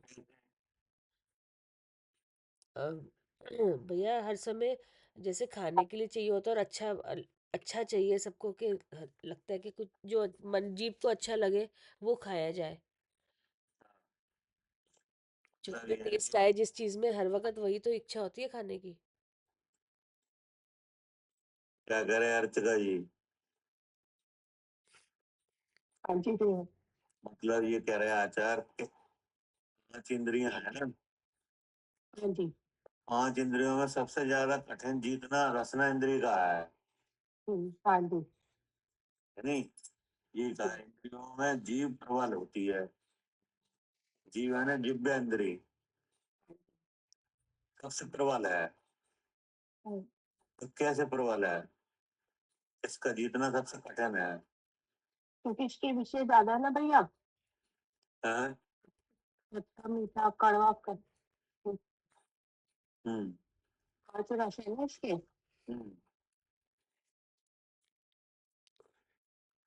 अ, भैया हर समय जैसे खाने के लिए चाहिए होता है, और अच्छा चाहिए सबको, कि लगता है कि कुछ जो मन जीभ को अच्छा लगे वो खाया जाए,
मतलब
जिसमें
ये है
टेस्ट आए जिस चीज में, हर वक्त वही तो इच्छा होती है खाने की।
क्या करे अर्चका जी,
हाँ जी जी।
मतलब ये कह रहे हैं आचार्य कि 5 इंद्रियां है ना,
हाँ जी।
5 इंद्रियों में सबसे ज्यादा कठिन जीतना रसना इंद्रिय का है।
हाँ जी।
है नहीं, ये कहा इंद्रियों में जीव प्रबल होती है। जीव है ना जिव्य इंद्रिय सबसे प्रबल है।
हाँ,
तो कैसे प्रबल है? इसका जीतना सबसे कठिन है।
क्योंकि इसके विषय ज्यादा है ना भैया।
हैं?
खट्टा मीठा कड़वा कर
हम्म।
5 रस है ना इसके।
हम्म।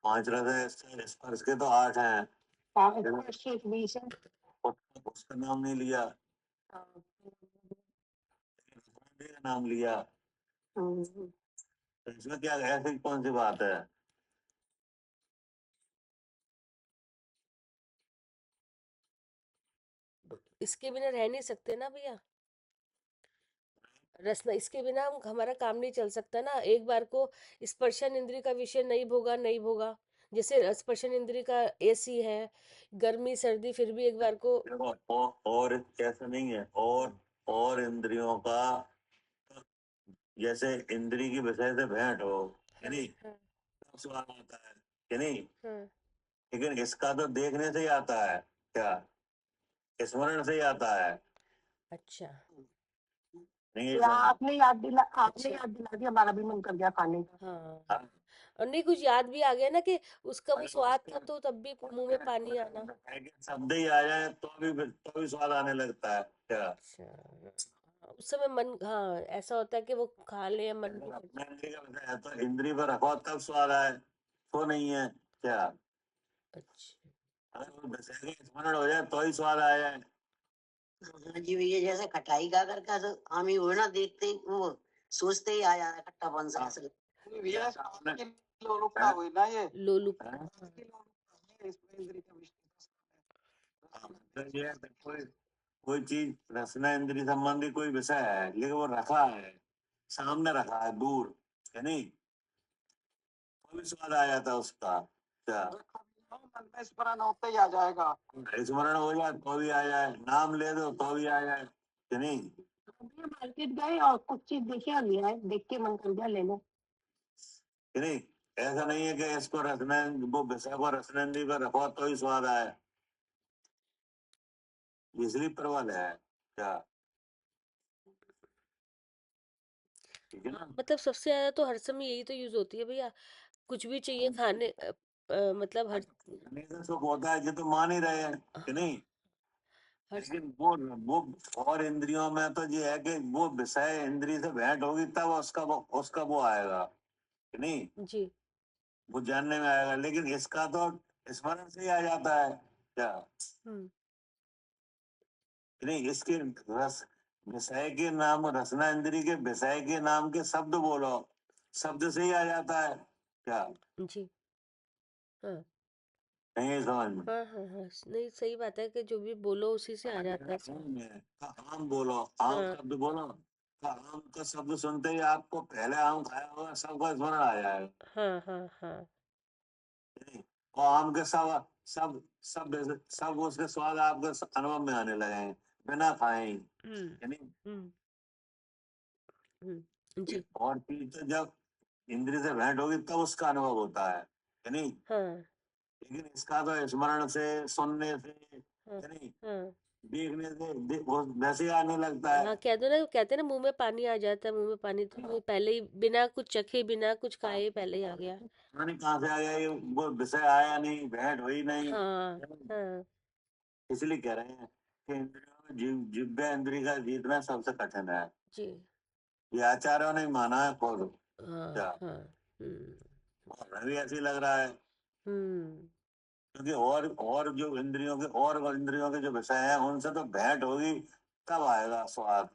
5 रस है, स्पर्श के तो 8 हैं।
5 से 20 है।
उसका नाम नहीं लिया,
हाँ,
रसना का नाम लिया।
हम्म,
तो इसमें क्या ऐसी कौन सी बात है?
इसके बिना रह नहीं सकते ना भैया। रसना, इसके बिना हम हमारा काम नहीं चल सकता ना। एक बार को स्पर्शन इंद्रिय का विषय नहीं भोगा नहीं भोगा, जैसे स्पर्शन इंद्रिय का एसी है, गर्मी सर्दी, फिर भी एक बार को।
देखो और ऐसा नहीं है, और इंद्रियों का जैसे इंद्री की विषय से भेंट हो
हाँ।
यानी
हाँ।
तब स्वाद आता है कि नहीं,
हाँ।
लेकिन इसका तो देखने से ही आता है। क्या? स्मरण से ही आता है।
अच्छा।
नहीं
या आपने
अच्छा।
याद दिला दी, हमारा भी मन कर गया खाने का।
हाँ।
हाँ,
और नहीं, कुछ याद भी आ गया ना कि उसका वो
अरे
स्वाद था, तो तब भी मुंह में पानी आना।
शब्द ही आ जाए तो भी स्वाद आने लगता है। क्या?
अच्छा। हाँ, उस समय मन, हाँ ऐसा होता है कि वो खा ले या मन भी
अगर
कर
अपना
जाए।
इंद्री का विषय है तो इंद्री पर रखो तब स्वाद आए, तो नहीं है। क्या?
अच्छा।
अगर वो विषय का स्मरण हो जाए तो ही स्वाद आ जाए।
हाँ जी भैया, जैसे खटाई का करके तो हम ही हो ना, देखते ही वो सोचते ही आ जा रहा है खट्टापन सा ऐसे।
भैया
आपकी लोलुपता हुई ना ये।
लोलुप।
हाँ?
हाँ।
इसकी लोलुपता है, इसमें इंद्रिय का विषय।
तो ये है कि कोई चीज रसना इंद्रिय संबंधी कोई विषय है लेकिन वो रखा है, सामने रखा है दूर, है नहीं, तो भी स्वाद आ जाता है उसका। क्या?
मन में स्मरण होते ही आ जाएगा।
स्मरण हो जाए तो भी आ जाए, नाम ले दो तो भी आ जाए कि नहीं।
अभी मार्केट गए और कुछ चीज देखे और लिया है, देख के मन कर गया ले लो।
कि नहीं, ऐसा नहीं है कि इसको रसना, वो विषय को रसनेंद्री पर रखो तो ही स्वाद आए, इसलिए प्रबल है क्या, ठीक है ना।
मतलब सबसे ज्यादा तो हर समय यही तो यूज होती है भैया, कुछ भी चाहिए खाने मतलब हर
खाने से सुख होता है, ये तो मान ही रहे हैं कि नहीं,
हर
लेकिन वो और इंद्रियों में तो ये है कि वो विषय इंद्रिय से भेंट होगी तब उसका वो आएगा कि नहीं,
जी।
वो जानने में आएगा, लेकिन इसका तो स्मरण से ही आ जाता है क्या,
हम्म
कि नहीं, इसके रस विषय के नाम, रसना इंद्रिय के विषय के नाम के शब्द बोलो, शब्द से ही आ जाता है क्या,
जी। हाँ
नहीं समझ में,
हाँ हाँ हाँ, नहीं सही बात है कि जो भी बोलो उसी से आ जाता है स्वाद।
आम है, का आम बोलो, आम
हाँ
शब्द बोलो, का आम का शब्द सुनते ही आपको पहले आम खाया होगा सबका स्मरण आ जाएगा,
हाँ हाँ हाँ।
नहीं? और आम के सब सब सब उसके स्वाद आपके अनुभव में आने लगे हैं बिना खाए ही,
हम्म
यानी
हम्म जी।
और चीज तो जब इंद्रिय से भेंट होगी तब उसका अनुभव होता है, यानी,
हाँ
लेकिन इसका तो स्मरण से, सुनने से,
हाँ
यानी
हाँ
देखने से वो वैसे ही आने लगता है,
हाँ, कह दो ना, कहते हैं ना मुंह में पानी आ जाता है, मुंह में पानी, तो वो पहले ही बिना कुछ चखे बिना कुछ खाए पहले ही आ गया।
पता नहीं कहाँ से आ गया ये, वो विषय आया नहीं, भेंट हुई नहीं,
हाँ हाँ
इसलिए कह रहे हैं कि इंद्रियों में जिव्या इंद्रिय का जीतना सबसे कठिन है,
जी।
ये आचार्यों ने माना है खुद
हाँ
क्या,
हाँ। हम्म
और हमें भी ऐसे ही लग रहा है,
हम्म
क्योंकि और जो इंद्रियों के जो विषय हैं उनसे तो भेंट होगी तब आएगा स्वाद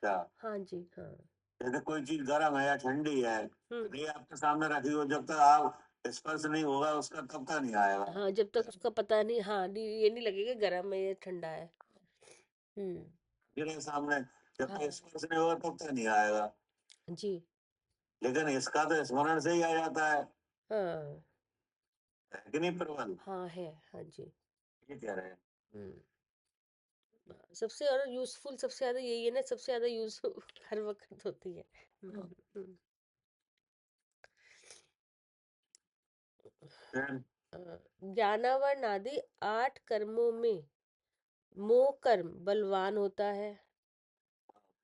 क्या,
हाँ जी। हाँ।
जैसे कोई चीज गर्म है या ठंडी है,
हम्म
ये आपके सामने रखी हो, जब तक आप स्पर्श नहीं होगा उसका तब तक नहीं आएगा,
हाँ, जब तक उसका पता नहीं, हाँ नहीं, ये नहीं लगेगा गर्म है ये ठंडा है। हम्म
मेरे सामने जब तक
हाँ
स्पर्श नहीं होगा तब तक नहीं आएगा,
जी।
लेकिन इसका तो स्मरण से ही आ जाता
हाँ
है कि नहीं प्रबल,
हाँ है। हाँ जी।
ये कह रहे हैं।
हम्म सबसे और यूजफुल सबसे ज्यादा यही है ना, सबसे ज्यादा यूज हर वक्त होती है। हम्म।
फिर
ज्ञानावरण आदि 8 कर्मों में मोह कर्म बलवान होता है।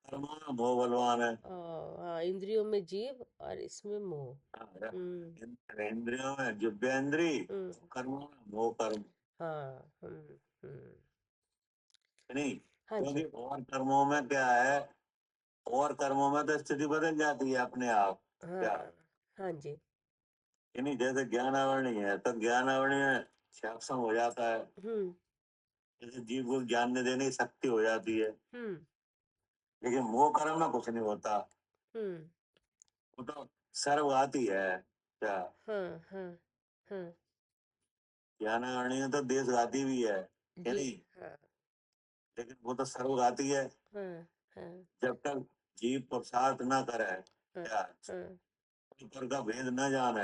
कर्मों में मोह बलवान है,
हाँ, इंद्रियों में जीव और इसमें मोह।
हाँ,
हम्म
इंद्रियों में जिव्येंद्री,
हम्म
कर्मों में मोह कर्म,
हाँ
नहीं,
हाँ
क्योंकि
जी।
कर्मों में क्या है, और कर्मों में तो स्थिति बदल जाती है अपने आप
हाँ
क्या,
हाँ जी।
कि नहीं, जैसे ज्ञान आवरणी है तो ज्ञान आवरणी में सक्षम हो जाता है,
हम्म
जैसे जीव को जानने देने की शक्ति हो जाती है,
हम्म
लेकिन मोह कर्म में कुछ नहीं होता,
हम्म
वो तो सर्वघाती है क्या,
हाँ हाँ हाँ
ज्ञान आवरणी में तो देशघाती भी है, कि
जी।
नहीं,
हाँ
लेकिन वो तो सर्वघाती है,
हाँ हाँ
जब तक जीव पुरुषार्थ न करे
हाँ
क्या,
हाँ
ऊपर का भेद न जाने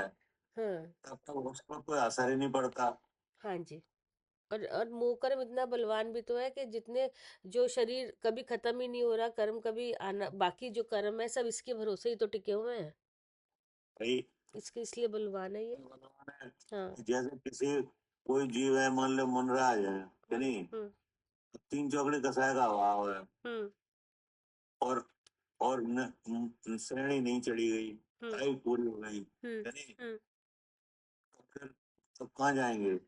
हाँ
तब तक उस पर कोई असर ही नहीं पड़ता,
हाँ जी। और मोह कर्म इतना बलवान भी तो है कि जितने जो शरीर कभी खत्म ही नहीं हो रहा, कर्म कभी आना, बाकी जो कर्म है सब इसके भरोसे ही तो टिके हुए हैं,
भाई,
इसके इसलिए बलवान है ये।
भगवान है
हाँ
कि जैसे किसी कोई जीव है, मान लो मुनराज है कि
हम्म
नहीं,
हम्म
तीन चौकड़ी कसाय का अभाव है,
हम्म
और श्रेणी नहीं चढ़ी गई,
हम्म
आयु पूरी हो गई,
हम्म
है नहीं,
हम्म
तो फिर सब कहाँ जाएंगे,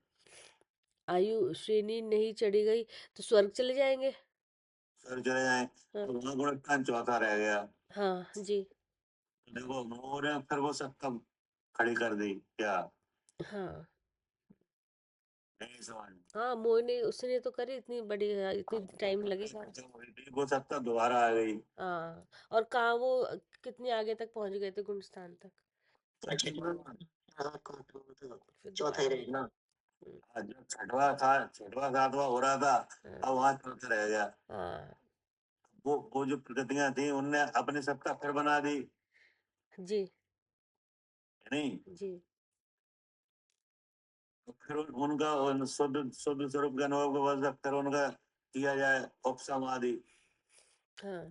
आयु श्रेणी नहीं चढ़ी गई तो स्वर्ग चले जाएंगे।
सर चले जाए
हाँ
तो वहां गुणस्थान चौथा रह गया,
हाँ जी।
तो देखो मोह ने फिर वो सब तब खड़ी कर दी क्या,
हाँ
नहीं समझ में,
हाँ, मोह ने उसने तो करी इतनी बड़ी, इतनी टाइम लगेगा।
जब हुई थी, वो सत्ता दोबारा आ गई,
हाँ, और कहाँ वो कितने आगे तक पहुंच गए थे, गुणस्थान तक, फिर
चौथा ही
दोबारा।
रहेगा।
ना,
हम्म,
आज जो छठवा सातवां हो रहा था,
हाँ
अब वहां चौथा रह गया,
हाँ
वो जो प्रकृतियां थी उनने अपनी सत्ता फिर बना दी,
जी
नहीं,
जी।
तो फिर शुद्ध शुद्ध स्वरूप के अनुभव को बस फिर उनका किया जाए उपसमाधि,
हाँ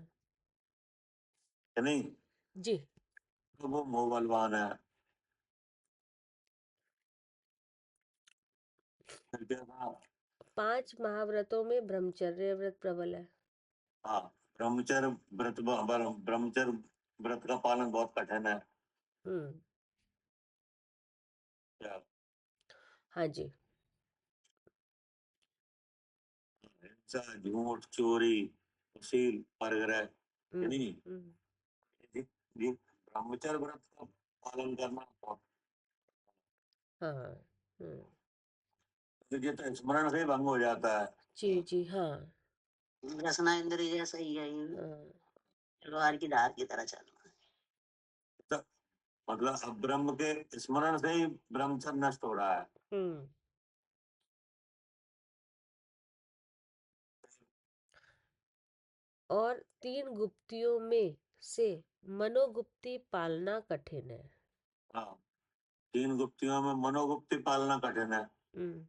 है नहीं,
जी।
तो वो मोह बलवान है, फिर क्या था?
5 महाव्रतों में ब्रह्मचर्य व्रत प्रबल है।
हाँ, ब्रह्मचर्य ब्रह्मचर्य व्रत का पालन बहुत कठिन है।
हम्म।
क्या?
हाँ जी।
हिंसा, झूठ, चोरी, कुशील, परग्रह,
हम्म।
यानी
हम्म।
ये ब्रह्मचर्य व्रत का पालन करना बहुत,
हाँ। हम्म।
ये तो स्मरण से ही भंग हो जाता है।
जी जी हाँ।
रसना इंद्रिय जैसा ही है ये,
हाँ।
तलवार की धार की तरह चलना।
तो मतलब अब ब्रह्म के स्मरण से ही ब्रह्मचर्य नष्ट हो रहा है।
हम्म। और 3 गुप्तियों में से मनोगुप्ती पालना कठिन है।
हाँ, 3 गुप्तियों में मनोगुप्ती पालना कठिन है।
हम्म।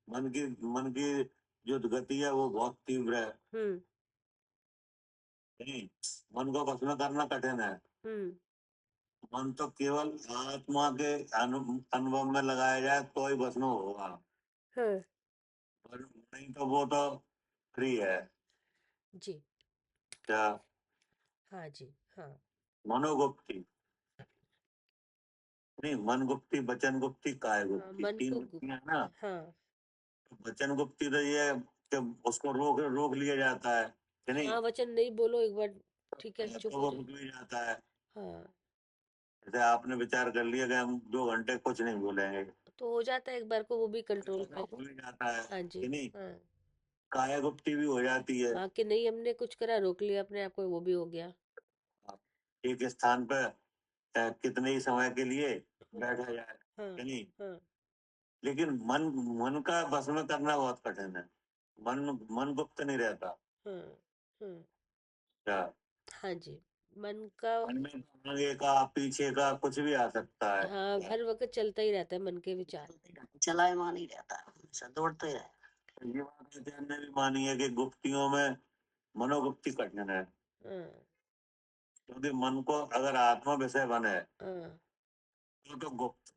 मन की जो गति है वो बहुत तीव्र है।
हम्म।
नहीं, मन को वश में करना कठिन है।
हम्म।
मन तो केवल आत्मा के अनुभव में लगाया जाए तो ही वश में होगा,
हाँ
और नहीं तो वो तो फ्री है।
जी।
क्या?
हाँ जी हाँ।
मनोगुप्ती नहीं, मन गुप्ती, वचन गुप्ती, काय
हाँ,
गुप्ती,
मन
3
को
गुप्तियां हैं ना।
हाँ।
वचन गुप्ती तो ये है कि उसको रोक रोक लिया जाता है कि नहीं,
हाँ वचन नहीं बोलो एक बार, ठीक है चुप
तो
हो
वो
जाओ।
रुक भी जाता है।
हाँ
जैसे आपने विचार कर लिया कि हम 2 घंटे कुछ नहीं बोलेंगे,
तो हो जाता है एक बार को वो भी कंट्रोल
तो
पे।
हो ही जाता है
हाँ जी
कि नहीं।
हाँ।
काया गुप्ती भी हो जाती है।
हाँ कि नहीं हमने कुछ करा, रोक लिया अपने आप को, वो भी हो गया।
एक स्थान पर कितने ही समय के लिए बैठा जाए
हाँ
कि नहीं।
हाँ।
लेकिन मन मन का बस में करना बहुत कठिन है। मन मन गुप्त नहीं रहता।
हाँ हाँ।
क्या?
हाँ जी। मन का।
मन में तो आगे का पीछे का कुछ भी आ सकता है।
हाँ हर वक्त चलता ही रहता है मन के विचार।
चलायमान ही रहता है, हमेशा दौड़ते ही रहता
ये बात आचार्य ने भी मानी है कि गुप्तियों में मनोगुप्ति कठिन है,
हाँ
क्योंकि मन को अगर आत्मा विषय बने
हाँ।
तो गुप्त।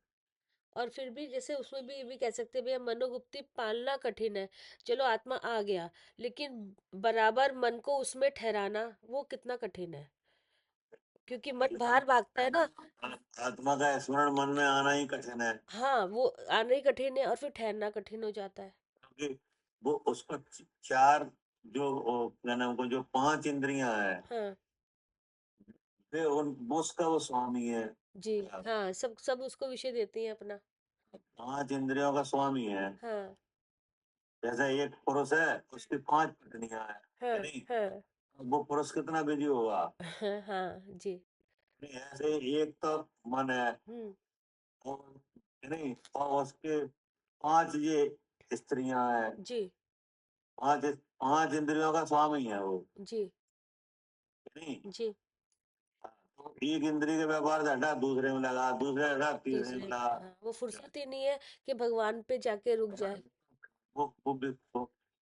और फिर भी जैसे उसमें भी ये भी कह सकते हैं भैया मनोगुप्ती पालना कठिन है। चलो आत्मा आ गया, लेकिन बराबर मन को उसमें ठहराना वो कितना कठिन है, क्योंकि मन बाहर भागता है ना।
आत्मा का स्मरण मन में आना ही कठिन है,
हाँ वो आना ही कठिन है और फिर ठहरना कठिन हो जाता है।
क्योंकि वो उसको 4 जो क्या नाम को जो 5 इंद्रियां हैं,
हाँ
वे वो उसका वो स्वामी है।
जी हाँ, सब सब उसको विषय देती हैं अपना।
5 इंद्रियों का स्वामी है।
हाँ
जैसे एक पुरुष है, उसकी 5 पत्नियां हैं,
हाँ
है नहीं।
हाँ।
वो पुरुष कितना बिजी होगा।
हाँ हाँ जी।
नहीं, ऐसे एक तो मन है,
हम्म।
और है नहीं, और उसके 5 ये स्त्रियां हैं।
जी
5 5 इंद्रियों का स्वामी है वो,
जी
है नहीं।
जी।
तो एक इंद्रिय के व्यापार से हटा दूसरे में लगा, दूसरे हटा तीसरे में
दूसरे
लगा।
हाँ, वो फुर्सत ही नहीं है कि भगवान पे जाके रुक जाए।
वो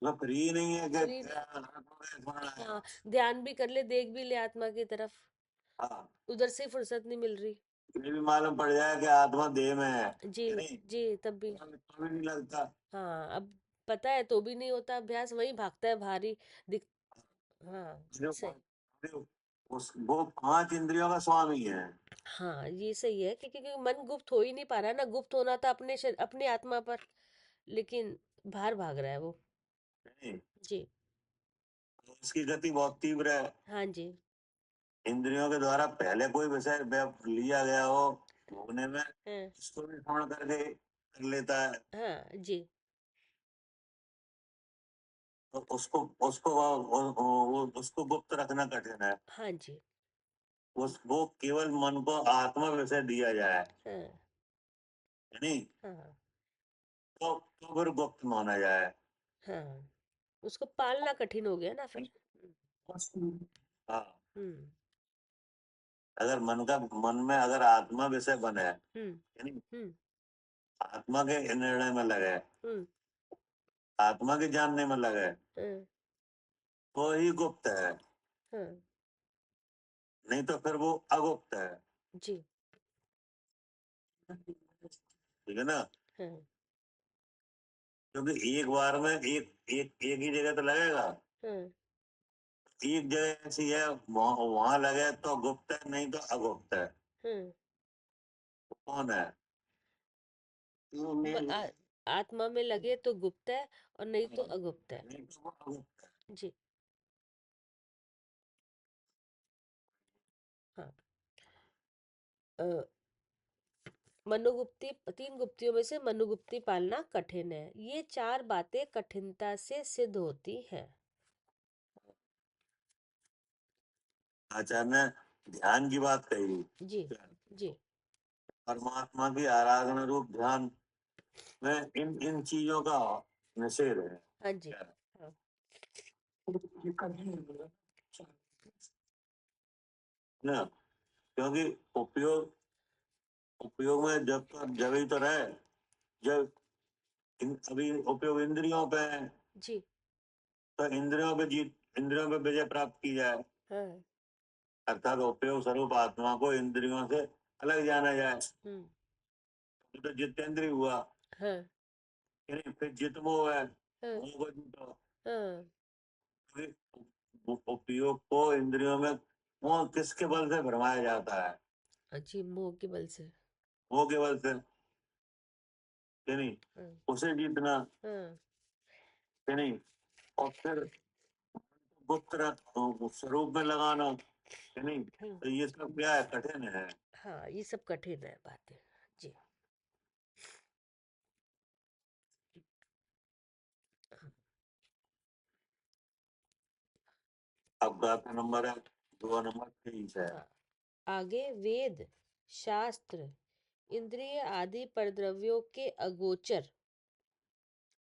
फ्री नहीं है कि
फ्री नहीं।
स्मरण है।
हाँ ध्यान भी कर ले, देख भी ले आत्मा की तरफ,
हाँ,
उधर से फुर्सत नहीं मिल रही।
ये भी मालूम पड़ जाए कि आत्मा देह में
जी
है नहीं,
जी तब भी।
तो भी नहीं लगता।
हाँ अब पता है तो भी नहीं होता अभ्यास, वही भागता है भारी दिख। हाँ
जो
सही।
जो वो 5 इंद्रियों का स्वामी है।
हाँ ये सही है कि क्योंकि मन गुप्त हो ही नहीं पा रहा है ना, गुप्त होना था अपने अपने आत्मा पर, लेकिन बाहर भाग रहा है वो।
नहीं,
जी
उसकी गति बहुत तीव्र है।
हाँ जी
इंद्रियों के द्वारा पहले कोई विषय लिया गया हो भोगने में,
हाँ
उसको भी श्रवण करके कर लेता है।
हाँ जी
तो उसको उसको उसको गुप्त रखना कठिन है।
हाँ जी
वो केवल मन को आत्मा विषय दिया जाए,
हाँ
है नहीं,
हाँ
तो फिर गुप्त माना जाए।
हाँ। उसको पालना कठिन हो गया ना फिर।
हाँ,
हम्म
अगर मन में अगर आत्मा विषय बने, है
हम्म
नहीं,
हम्म
आत्मा के निर्णय में लगे,
हम्म
आत्मा के जानने में लगे,
हाँ
तो ही गुप्त है।
हाँ
नहीं तो फिर वो अगुप्त है।
जी
ठीक है ना।
हाँ
क्योंकि एक बार में एक ही जगह तो लगेगा।
हाँ
एक जगह ऐसी है वहां लगे तो गुप्त है, नहीं तो अगुप्त है।
हाँ
तो कौन है?
वो में
आत्मा में लगे तो गुप्त है और नहीं तो अगुप्त है।
नहीं तो वो अगुप्त है।
जी हाँ। मनोगुप्ती, 3 गुप्तियों में से मनोगुप्ती पालना कठिन है। ये 4 बातें कठिनता से सिद्ध होती हैं।
आचार्य ने ध्यान की बात कही।
जी जी
परमात्मा की आराधना रूप ध्यान में इन चीजों का निषेध है।
हाँ जी हाँ
ना, क्योंकि उपयोग में जब ही तो रहे जब अभी उपयोग इंद्रियों पे है,
जी
तो इंद्रियों पे विजय प्राप्त की जाए,
हाँ
अर्थात उपयोग स्वरूप आत्मा को इंद्रियों से अलग जाना जाए। तो जितेंद्रिय हुआ,
हाँ
यानी फिर जितमो है,
हाँ
मोह को जीतो।
हाँ
फिर उपयोग को इंद्रियों में मोह किसके बल से भरमाया जाता है?
जी मोह के बल से।
मोह के बल से, यानी
हाँ
उसे जीतना,
हाँ
यानी और फिर गुप्त स्वरूप में लगाना, यानी तो ये सब क्या है? कठिन है।
हाँ ये सब कठिन है बातें। जी
अब गाता नंबर है 2 नंबर 23 है।
हाँ आगे वेद शास्त्र इंद्रिय आदि परद्रव्यों के अगोचर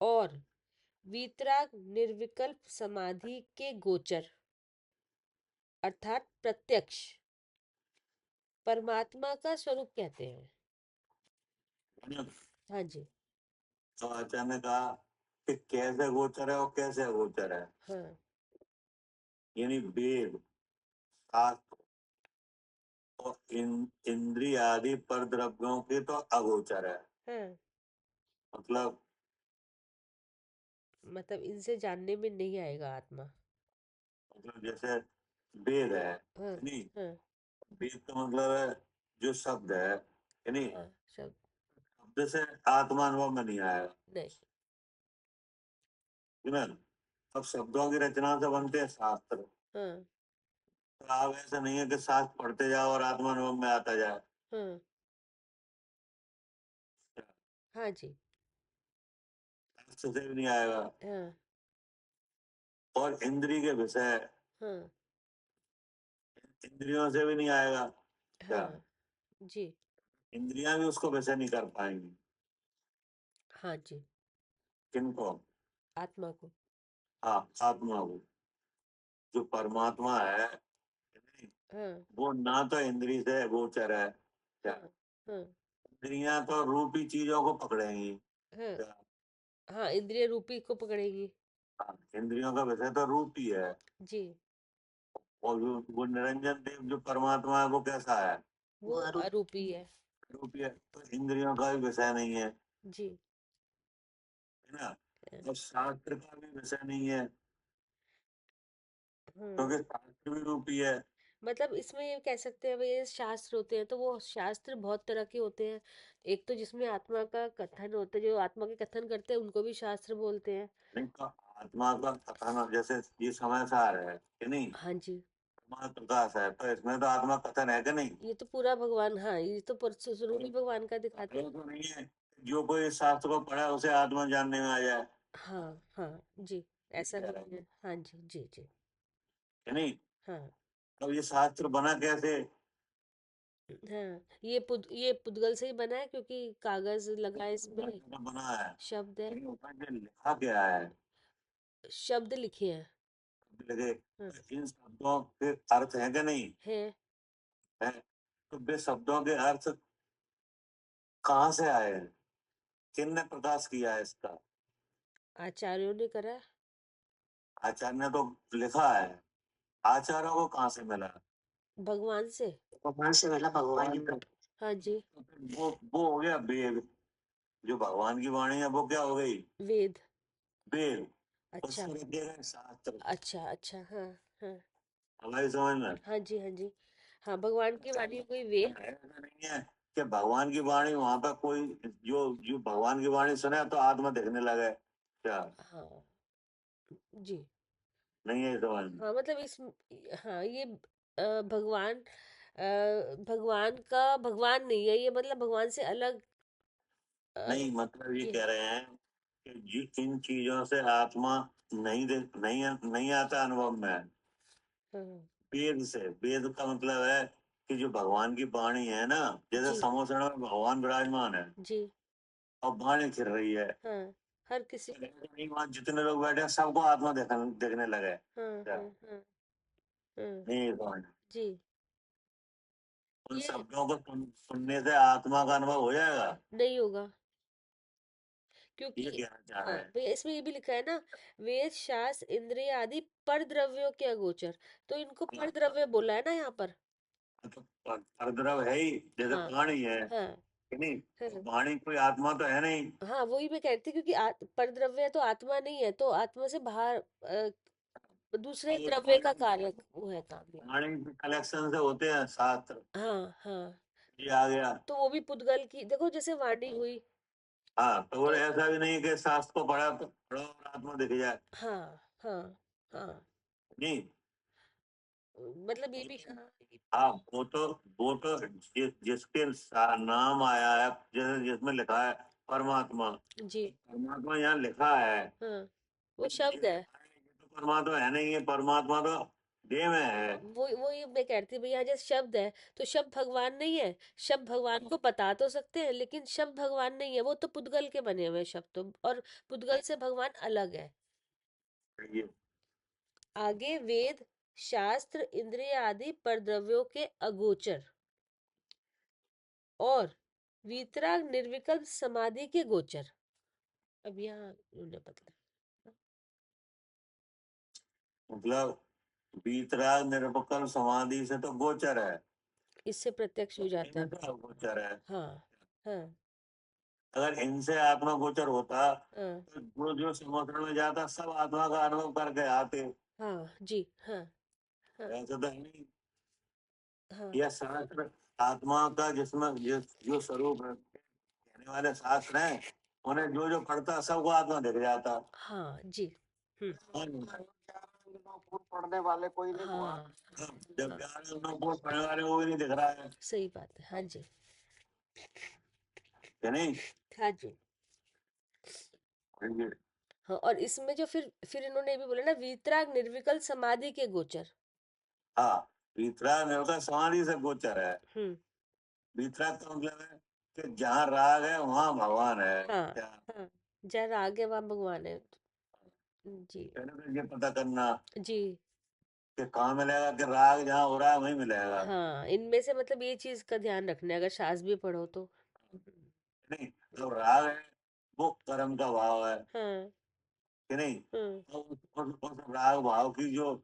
और वीतराग निर्विकल्प समाधि के गोचर अर्थात प्रत्यक्ष परमात्मा का स्वरूप कहते हैं। हाँ जी
तो आचार्य ने कहा कि कैसे गोचर है और कैसे अगोचर है।
हाँ
यानी वेद शास्त्र और इंद्रिय आदि पर द्रव्यों के तो अगोचर है।
हाँ
मतलब
मतलब इनसे जानने में नहीं आएगा आत्मा।
जैसे वेद है,
हाँ
यानी
हाँ
वेद का मतलब है जो शब्द है, यानी
हाँ सब
शब्द से आत्मा अनुभव में नहीं आएगा।
नहीं।
है ना? अब शब्दों की रचना से बनते हैं शास्त्र।
हाँ
तो आप ऐसा नहीं है कि शास्त्र पढ़ते जाओ और आत्मा अनुभव में आता जाए।
हाँ हाँ जी
शास्त्र से भी नहीं आएगा।
हाँ
और इंद्रिय के विषय
हाँ
इंद्रियों से भी नहीं आएगा। क्या
हाँ जी
इंद्रियां भी उसको विषय नहीं कर पाएंगी?
हाँ जी
किनको?
आत्मा को।
हाँ, आत्मा को। जो परमात्मा है,
हाँ
वो ना तो इंद्रिय से गोचर है। क्या
हाँ हाँ
इंद्रियां तो रूपी चीजों को पकड़ेंगी।
हाँ
क्या
हाँ इंद्रिय रूपी को पकड़ेगी।
हाँ, इंद्रियों का विषय तो रूप ही है।
जी
और वो निरंजन देव जो परमात्मा है वो कैसा है?
वो अरूपी है।
रूप ही है, तो इंद्रियों का भी विषय नहीं है।
जी
है ना?
हाँ
और शास्त्र का भी विषय नहीं है,
हाँ।
क्योंकि शास्त्र भी रूप ही है।
मतलब इसमें ये कह सकते हैं ये शास्त्र होते हैं तो वो शास्त्र बहुत तरह के होते हैं। एक तो जिसमें आत्मा का कथन होता है, जो आत्मा के कथन करते हैं उनको भी शास्त्र बोलते हैं।
नहीं तो आत्मा का कथन, जैसे ये समय सार है कि नहीं,
हाँ जी
परमात्मा प्रकाश है, तो इसमें तो आत्मा कथन है कि नहीं?
ये तो पूरा भगवान, हाँ ये तो स्वरूप ही भगवान का दिखाते
ये
हैं।
तो नहीं है जो कोई इस शास्त्र को पढ़े उसे आत्मा जानने में आ जाए।
हाँ हाँ जी ऐसा
कह
भी
रहे
नहीं है।
हैं
हाँ जी जी जी
कि नहीं?
हाँ
अब ये शास्त्र बना कैसे?
हाँ ये पुद्गल से ही बना है क्योंकि कागज लगा है इसमें।
बना है,
शब्द है,
लेकिन ऊपर जो लिखा क्या है?
शब्द लिखे हैं।
लगे
हाँ
इन शब्दों के अर्थ है कि नहीं
है।
है? तो वे शब्दों के अर्थ कहाँ से आए हैं? किन ने प्रकाश किया है इसका?
आचार्यों ने करा।
आचार्य ने तो लिखा है, आचार्यों को कहाँ से मिला?
भगवान से।
भगवान से मिला, भगवान
तो
हाँ जी
फिर वो हो गया वेद। जो भगवान की वाणी है वो क्या हो गई?
वेद।
वेद।
अच्छा
उसको रखिएगा शास्त्र।
अच्छा अच्छा, हाँ हाँ
हमारी समझ में
हाँ जी हाँ जी। हाँ, भगवान की वाणी हो गई वेद।
ऐसा नहीं है कि भगवान की वाणी वहां पर कोई जो जो भगवान की वाणी सुने तो आत्मा देखने लगे, क्या?
हाँ जी।
नहीं है समझ में?
हाँ मतलब इस, हाँ ये भगवान, भगवान का भगवान नहीं है ये, मतलब भगवान से अलग।
नहीं मतलब ये
जी
कह रहे हैं कि इन चीजों से आत्मा नहीं आता अनुभव में।
हाँ
वेद से, वेद का मतलब है कि जो भगवान की वाणी है ना, जैसे
जी
समोसण में भगवान विराजमान है
जी।
और वाणी खिल रही है,
हाँ, हर किसी को।
नहीं वहां जितने लोग बैठे हैं सबको आत्मा देखने लगे,
हाँ
क्या?
हाँ हाँ हाँ
नहीं समझ।
जी।
उन
ये
शब्दों को सुनने से आत्मा का अनुभव हो जाएगा,
नहीं होगा,
ये
क्योंकि
कहना चाह
हाँ
रहे हैं।
भैया इसमें ये भी लिखा है ना, वेद शास्त्र इंद्रिय आदि पर द्रव्यों के अगोचर, तो इनको पर द्रव्य बोला है ना यहाँ पर।
तो परद्रव है ही, जैसे
हाँ
वाणी है
हाँ
कि नहीं?
हाँ
वाणी कोई आत्मा तो है नहीं।
हाँ, वही मैं कहती थी, क्योंकि पर द्रव्य है तो आत्मा नहीं है, तो आत्मा से बाहर दूसरे
और
द्रव्य का कार्य वो है, काम है।
वाणी के कलेक्शन से होते हैं शास्त्र।
हाँ हाँ,
ये आ गया।
तो वो भी पुद्गल की देखो, जैसे वाणी हुई।
हाँ तो और
तो
ऐसा भी नहीं है कि शास्त्र को पढ़ा तो पढ़ो और आत्मा दिख जाए,
हाँ हाँ हाँ,
नहीं।
मतलब ये भी, हाँ
हाँ वो तो जिसके नाम आया है, जैसे जिसमें लिखा है परमात्मा,
जी
परमात्मा यहाँ लिखा है,
हाँ, वो
ये
शब्द है।
लिखा है, ये तो परमात्मा है नहीं, है परमात्मा तो देह में है।
वो ये मैं कहती हूँ भैया, जैसे शब्द है तो शब्द भगवान नहीं है। शब्द भगवान को बता तो सकते हैं, लेकिन शब्द भगवान नहीं है, वो तो पुद्गल के बने हुए हैं शब्द तो, और पुद्गल से भगवान अलग है।
ये
आगे वेद शास्त्र इंद्रिय आदि परद्रव्यों के अगोचर और वीतराग निर्विकल्प समाधि के गोचर। अब यहाँ उन्होंने बदला,
मतलब वीतराग निरवकल समाधि से तो गोचर है,
इससे प्रत्यक्ष हो जाता है।
इनसे अगोचर है।
हाँ हाँ
अगर इनसे आत्मा गोचर होता
हाँ
तो जो जो समुद्र में जाता सब आत्मा का अनुभव करके आते।
हाँ जी हाँ हाँ
ऐसा तो है नहीं।
हाँ
यह शास्त्र आत्मा का जिसमें जो स्वरूप है, कहने वाले शास्त्र हैं, उन्हें जो जो पढ़ता सबको आत्मा दिख जाता।
हाँ जी।
हाँ,
पढ़ने वाले कोई नहीं हुआ।
हाँ
जब
हाँ,
प्यार में लोग बहुत पढ़ने वाले वो भी नहीं दिख रहा है,
सही बात है, हाँ जी
कि नहीं?
हाँ जी। हाँ, और इसमें जो फिर इन्होंने ये भी बोला ना, वीतराग निर्विकल समाधि के गोचर।
हाँ वीतराग निर्वकल समाधि से गोचर है।
हम्म।
वीतराग का मतलब है कि जहाँ राग है वहाँ भगवान है,
हाँ
क्या?
हाँ, जहाँ आगे वहाँ भगवान है। जी
पहले तो ये पता करना
जी।
कि कहाँ मिलेगा, कि राग जहाँ हो रहा है वहीं मिलेगा,
हाँ, इनमें से मतलब ये चीज का ध्यान रखना है, अगर शास्त्र भी पढ़ो तो।
नहीं? तो राग है वो कर्म का भाव है,
हाँ
कि नहीं?
हाँ
तो उस राग भाव की जो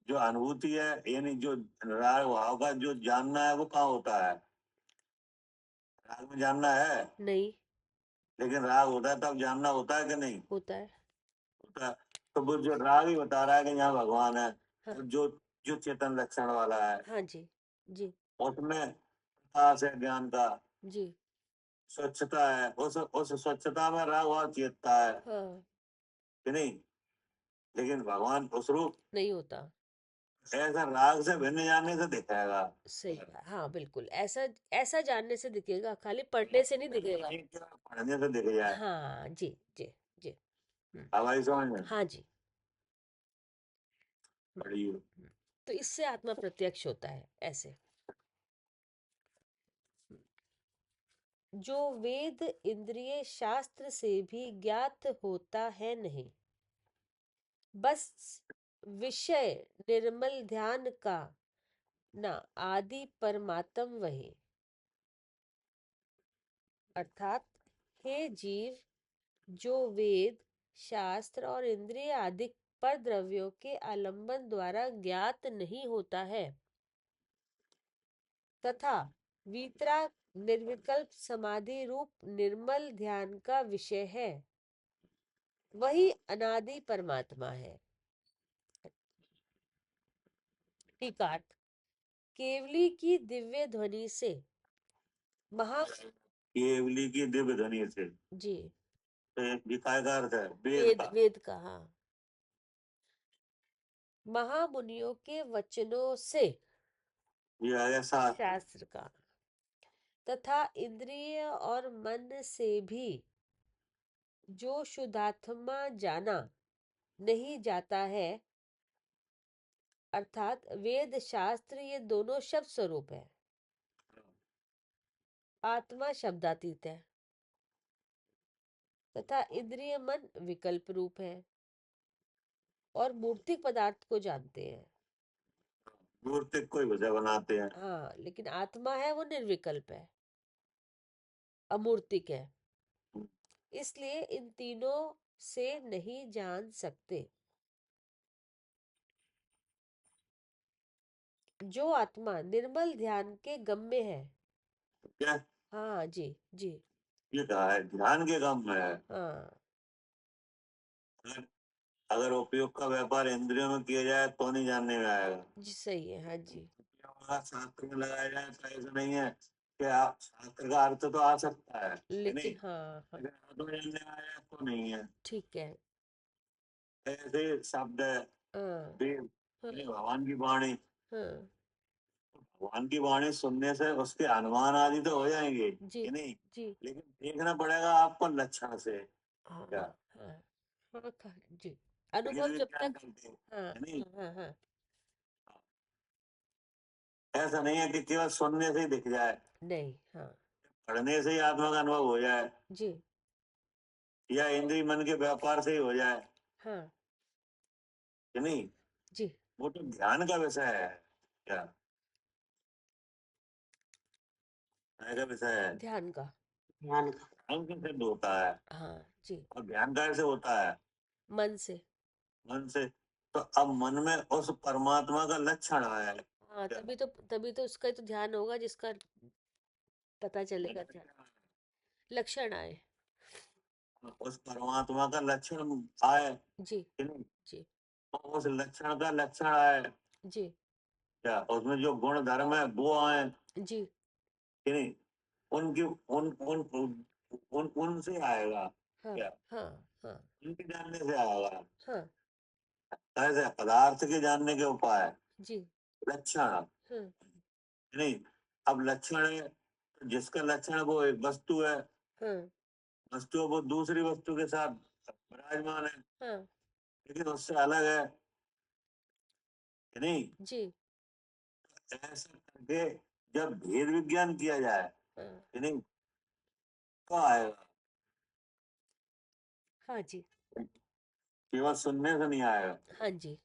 जो अनुभूति है, यानी जो राग भाव का जो जानना है वो कहाँ होता है? राग में जानना है,
नहीं
लेकिन राग होता है तब जानना होता है कि नहीं
होता है।
होता है? तो वो जो राग ही बता रहा है कि यहाँ भगवान है,
हाँ
और जो जो चेतन लक्षण वाला है
हाँ जी जी
उसमें प्रकाश है ज्ञान का,
जी
स्वच्छता है, उस स्वच्छता में राग और चेतता है,
हाँ,
कि नहीं? लेकिन भगवान उस रूप
नहीं होता।
ऐसा राग से भिन्न जानने से दिखाएगा,
सही बात, हाँ बिल्कुल, ऐसा ऐसा जानने से दिखेगा, खाली पढ़ने से नहीं दिखेगा।
नहीं कि पढ़ने से दिख जाए।
हाँ जी जी जी। हम्म,
हवाई समझ में
हाँ जी।
पड़ी हो।
तो इससे आत्मा प्रत्यक्ष होता है ऐसे। जो वेद इंद्रिय शास्त्र से भी ज्ञात होता है नहीं, बस विषय निर्मल ध्यान का ना आदि परमात्म वही। अर्थात हे जीव, जो वेद शास्त्र और इंद्रिय आदि पर द्रव्यों के आलंबन द्वारा ज्ञात नहीं होता है, तथा वीतराग निर्विकल्प समाधि रूप निर्मल ध्यान का विषय है, वही अनादि परमात्मा है। टीकार्थ। केवली की दिव्य ध्वनि से महा
केवली की दिव्य ध्वनि से,
जी
तो ये काय का अर्थ है? वेद
वेद
का।
वेद का, हाँ। महामुनियों के वचनों से,
ये आ गया शास्त्र।
शास्त्र का, तथा इंद्रिय और मन से भी जो शुद्धात्मा जाना नहीं जाता है, अर्थात वेद शास्त्र ये दोनों शब्द स्वरूप है। आत्मा शब्दातीत है तथा इंद्रिय मन विकल्प रूप है और मूर्तिक पदार्थ को जानते हैं।
मूर्तिक कोई वजह बनाते हैं।
हाँ, लेकिन आत्मा है वो निर्विकल्प है, अमूर्तिक है, इसलिए इन तीनों से नहीं जान सकते। जो आत्मा निर्मल ध्यान के गम्य है।
क्या
हाँ जी जी
ये कहा है? ध्यान के काम में है।
हाँ
अगर अगर उपयोग का व्यापार इंद्रियों में किया जाए तो नहीं जानने में आएगा।
जी, सही है, हाँ जी।
अगर शास्त्र में लगाया जाए तो ऐसा नहीं है कि आप शास्त्र का अर्थ तो आ सकता है कि नहीं,
लेकिन हाँ हाँ,
लेकिन अर्थ में जानने में आया तो नहीं है।
ठीक है।
ऐसे शब्द है
हाँ
वेद,
हाँ
यानी भगवान की वाणी।
हाँ
भगवान की वाणी सुनने से उसके अनुमान आदि तो हो जाएंगे
जी
कि नहीं,
जी
लेकिन देखना पड़ेगा आपको लक्षण से।
हाँ
क्या
हाँ हाँ जी।
वेद
अनुभव जब
विज्ञान
तक,
करते हैं
हाँ
है नहीं।
हाँ हाँ
ऐसा नहीं है कि केवल सुनने से ही दिख जाए,
नहीं, हाँ
पढ़ने से ही आत्मा का अनुभव हो जाए,
जी
या इंद्रिय मन के व्यापार से ही हो जाए
हाँ
कि नहीं।
जी।
वो तो ध्यान का विषय है। क्या ध्यान का विषय है?
ध्यान का,
ध्यान का।
ध्यान से सिद्ध होता है।
हाँ जी।
और ध्यान कैसे होता है?
मन से,
मन से। तो अब मन में उस परमात्मा का लक्षण आया है।
हाँ,
क्या
तभी तो उसका ही तो ध्यान होगा जिसका पता चलेगा ध्यान, लक्षण आए।
उस परमात्मा का लक्षण आए
जी
कि नहीं,
जी
तो उस लक्षण का लक्षण आए।
जी
क्या उसमें जो गुण धर्म है वो आए
जी
कि नहीं, उनकी उन उन उन उनसे आएगा।
हाँ
क्या
हाँ हाँ
उनके जानने से आएगा।
हाँ
ऐसे पदार्थ के जानने के उपाय,
जी
लक्षण
हाँ
नहीं। अब लक्षण है तो जिसका लक्षण वो एक वस्तु है,
हाँ
वस्तु है वो दूसरी वस्तु के साथ विराजमान है,
हाँ
लेकिन उससे अलग है कि नहीं।
जी
ऐसा करके जब भेद विज्ञान किया जाए
हाँ
कि नहीं, तो आएगा।
हाँ जी
केवल सुनने से नहीं आएगा,
हाँ जी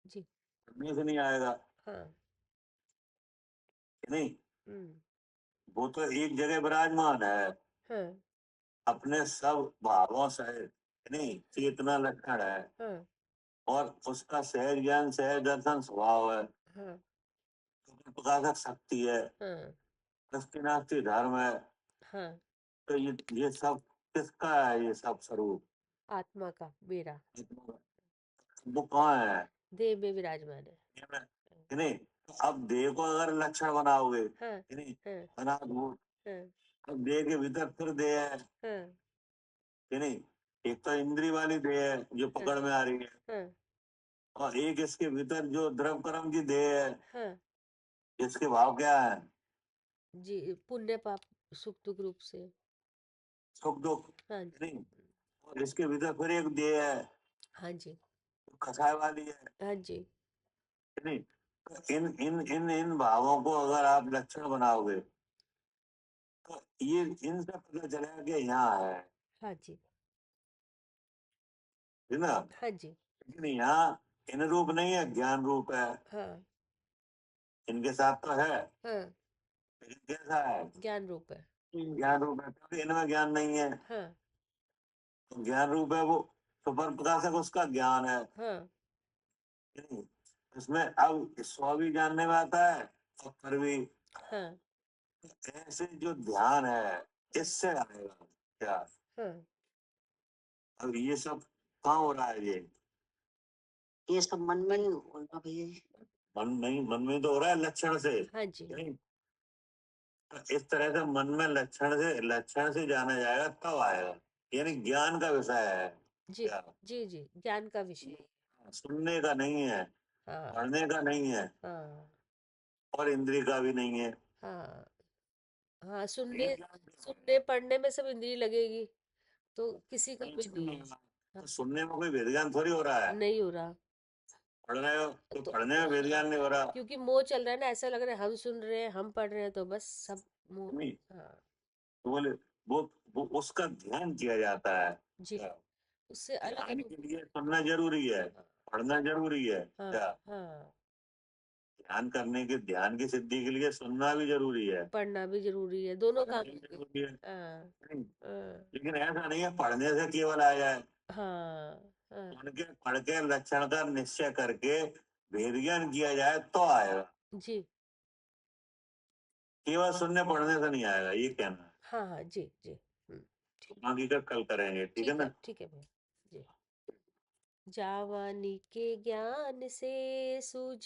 जी
सुनने से नहीं आएगा
हाँ
कि नहीं।
हम्म
वो तो एक जगह विराजमान है,
हाँ
अपने सब भावों से कि नहीं, चेतना लक्षण है,
हाँ
और उसका सहज ज्ञान सहज दर्शन स्वभाव है,
हाँ
प्रकाशक शक्ति है,
हाँ
नास्ति नास्ति धर्म है।
हाँ
तो ये सब किसका है? ये सब स्वरूप
आत्मा का, मेरा,
वो कहाँ है?
देह में विराजमान है।
ये में, कि नहीं। तो अब देह को अगर लक्षण बनाओगे
हाँ
कि नहीं,
हाँ
अनात्मभूत,
हाँ
अब देह के भीतर फिर देह है
हाँ
कि नहीं। एक तो इंद्री वाली देह है जो
हाँ
पकड़ में आ रही है,
हाँ
और एक इसके भीतर जो द्रव कर्म की देह है,
हाँ
इसके भाव क्या है?
जी, पुण्य पाप सुख दुख रूप से,
सुख दुख
हाँ
कि
जी
नहीं। और इसके भीतर फिर एक देह है
हाँ जी
जो कसाय वाली है
हाँ जी
कि नहीं। तो इन इन इन इन भावों को अगर आप लक्षण बनाओगे तो ये इनसे पता चलेगा कि यहाँ
हाँ जी
है ना।
हाँ जी
लेकिन यहाँ इन रूप नहीं है, ज्ञान रूप है।
हाँ
इनके साथ तो है,
हाँ,
लेकिन कैसा है?
ज्ञान रूप है।
ज्ञान रूप है, क्योंकि इनमें ज्ञान नहीं है।
हाँ
तो ज्ञान रूप है वो, सुपर प्रकाशक उसका ज्ञान है
हाँ
कि नहीं। इसमें अब स्व भी जानने में आता है और पर भी।
हाँ
ऐसे जो ध्यान है इससे आएगा क्या।
हाँ
अब ये सब कहाँ हो रहा है
ये सब मन में ही होगा भैया जी।
मन नहीं, मन में तो हो रहा है लक्षण से।
हाँ जी
नहीं, तो इस तरह से मन में लक्षण से जाना जाएगा तब आएगा, यानी ज्ञान का विषय है
जी
क्या।
जी ज्ञान का विषय है।
सुनने का नहीं है,
हाँ
पढ़ने का नहीं है,
हाँ
और इंद्रिय का भी नहीं है।
हाँ हाँ
ये
सुनने
ज्ञान का है।
सुनने पढ़ने में सब इंद्री लगेगी तो किसी का भी
सुनने
नहीं है। हाँ,
तो सुनने में कोई वेद ज्ञान थोड़ी हो रहा है,
नहीं हो रहा
पढ़ रहे हो तो
तो
पढ़ने में वेद ज्ञान नहीं हो रहा।
क्योंकि मोह चल रहा है ना, ऐसा लग रहा है हम सुन रहे हैं हम पढ़ रहे हैं तो बस सब मोह।
नहीं,
हाँ
तो बोले वो उसका ध्यान किया जाता है
जी
क्या?
उससे अलग
ध्यान
अनुभव।
के लिए सुनना जरूरी है,
हाँ
पढ़ना जरूरी है
हाँ
क्या।
हाँ
ध्यान करने के, ध्यान की सिद्धि के लिए सुनना भी जरूरी है,
पढ़ना भी जरूरी है, दोनों
पढ़ना
काम
भी
होंगे।
जरूरी है।
हाँ
नहीं,
हाँ
लेकिन ऐसा नहीं है पढ़ने से केवल आ जाए।
हाँ हाँ
पढ़ के लक्षण का निश्चय करके भेद ज्ञान किया जाए तो आएगा,
जी
केवल सुनने पढ़ने से नहीं आएगा, ये कहना है।
हाँ हाँ जी जी ठीक
बाकी का कल करेंगे, ठीक है ना।
ठीक है भैया जी। जावानी के ज्ञान से सूझे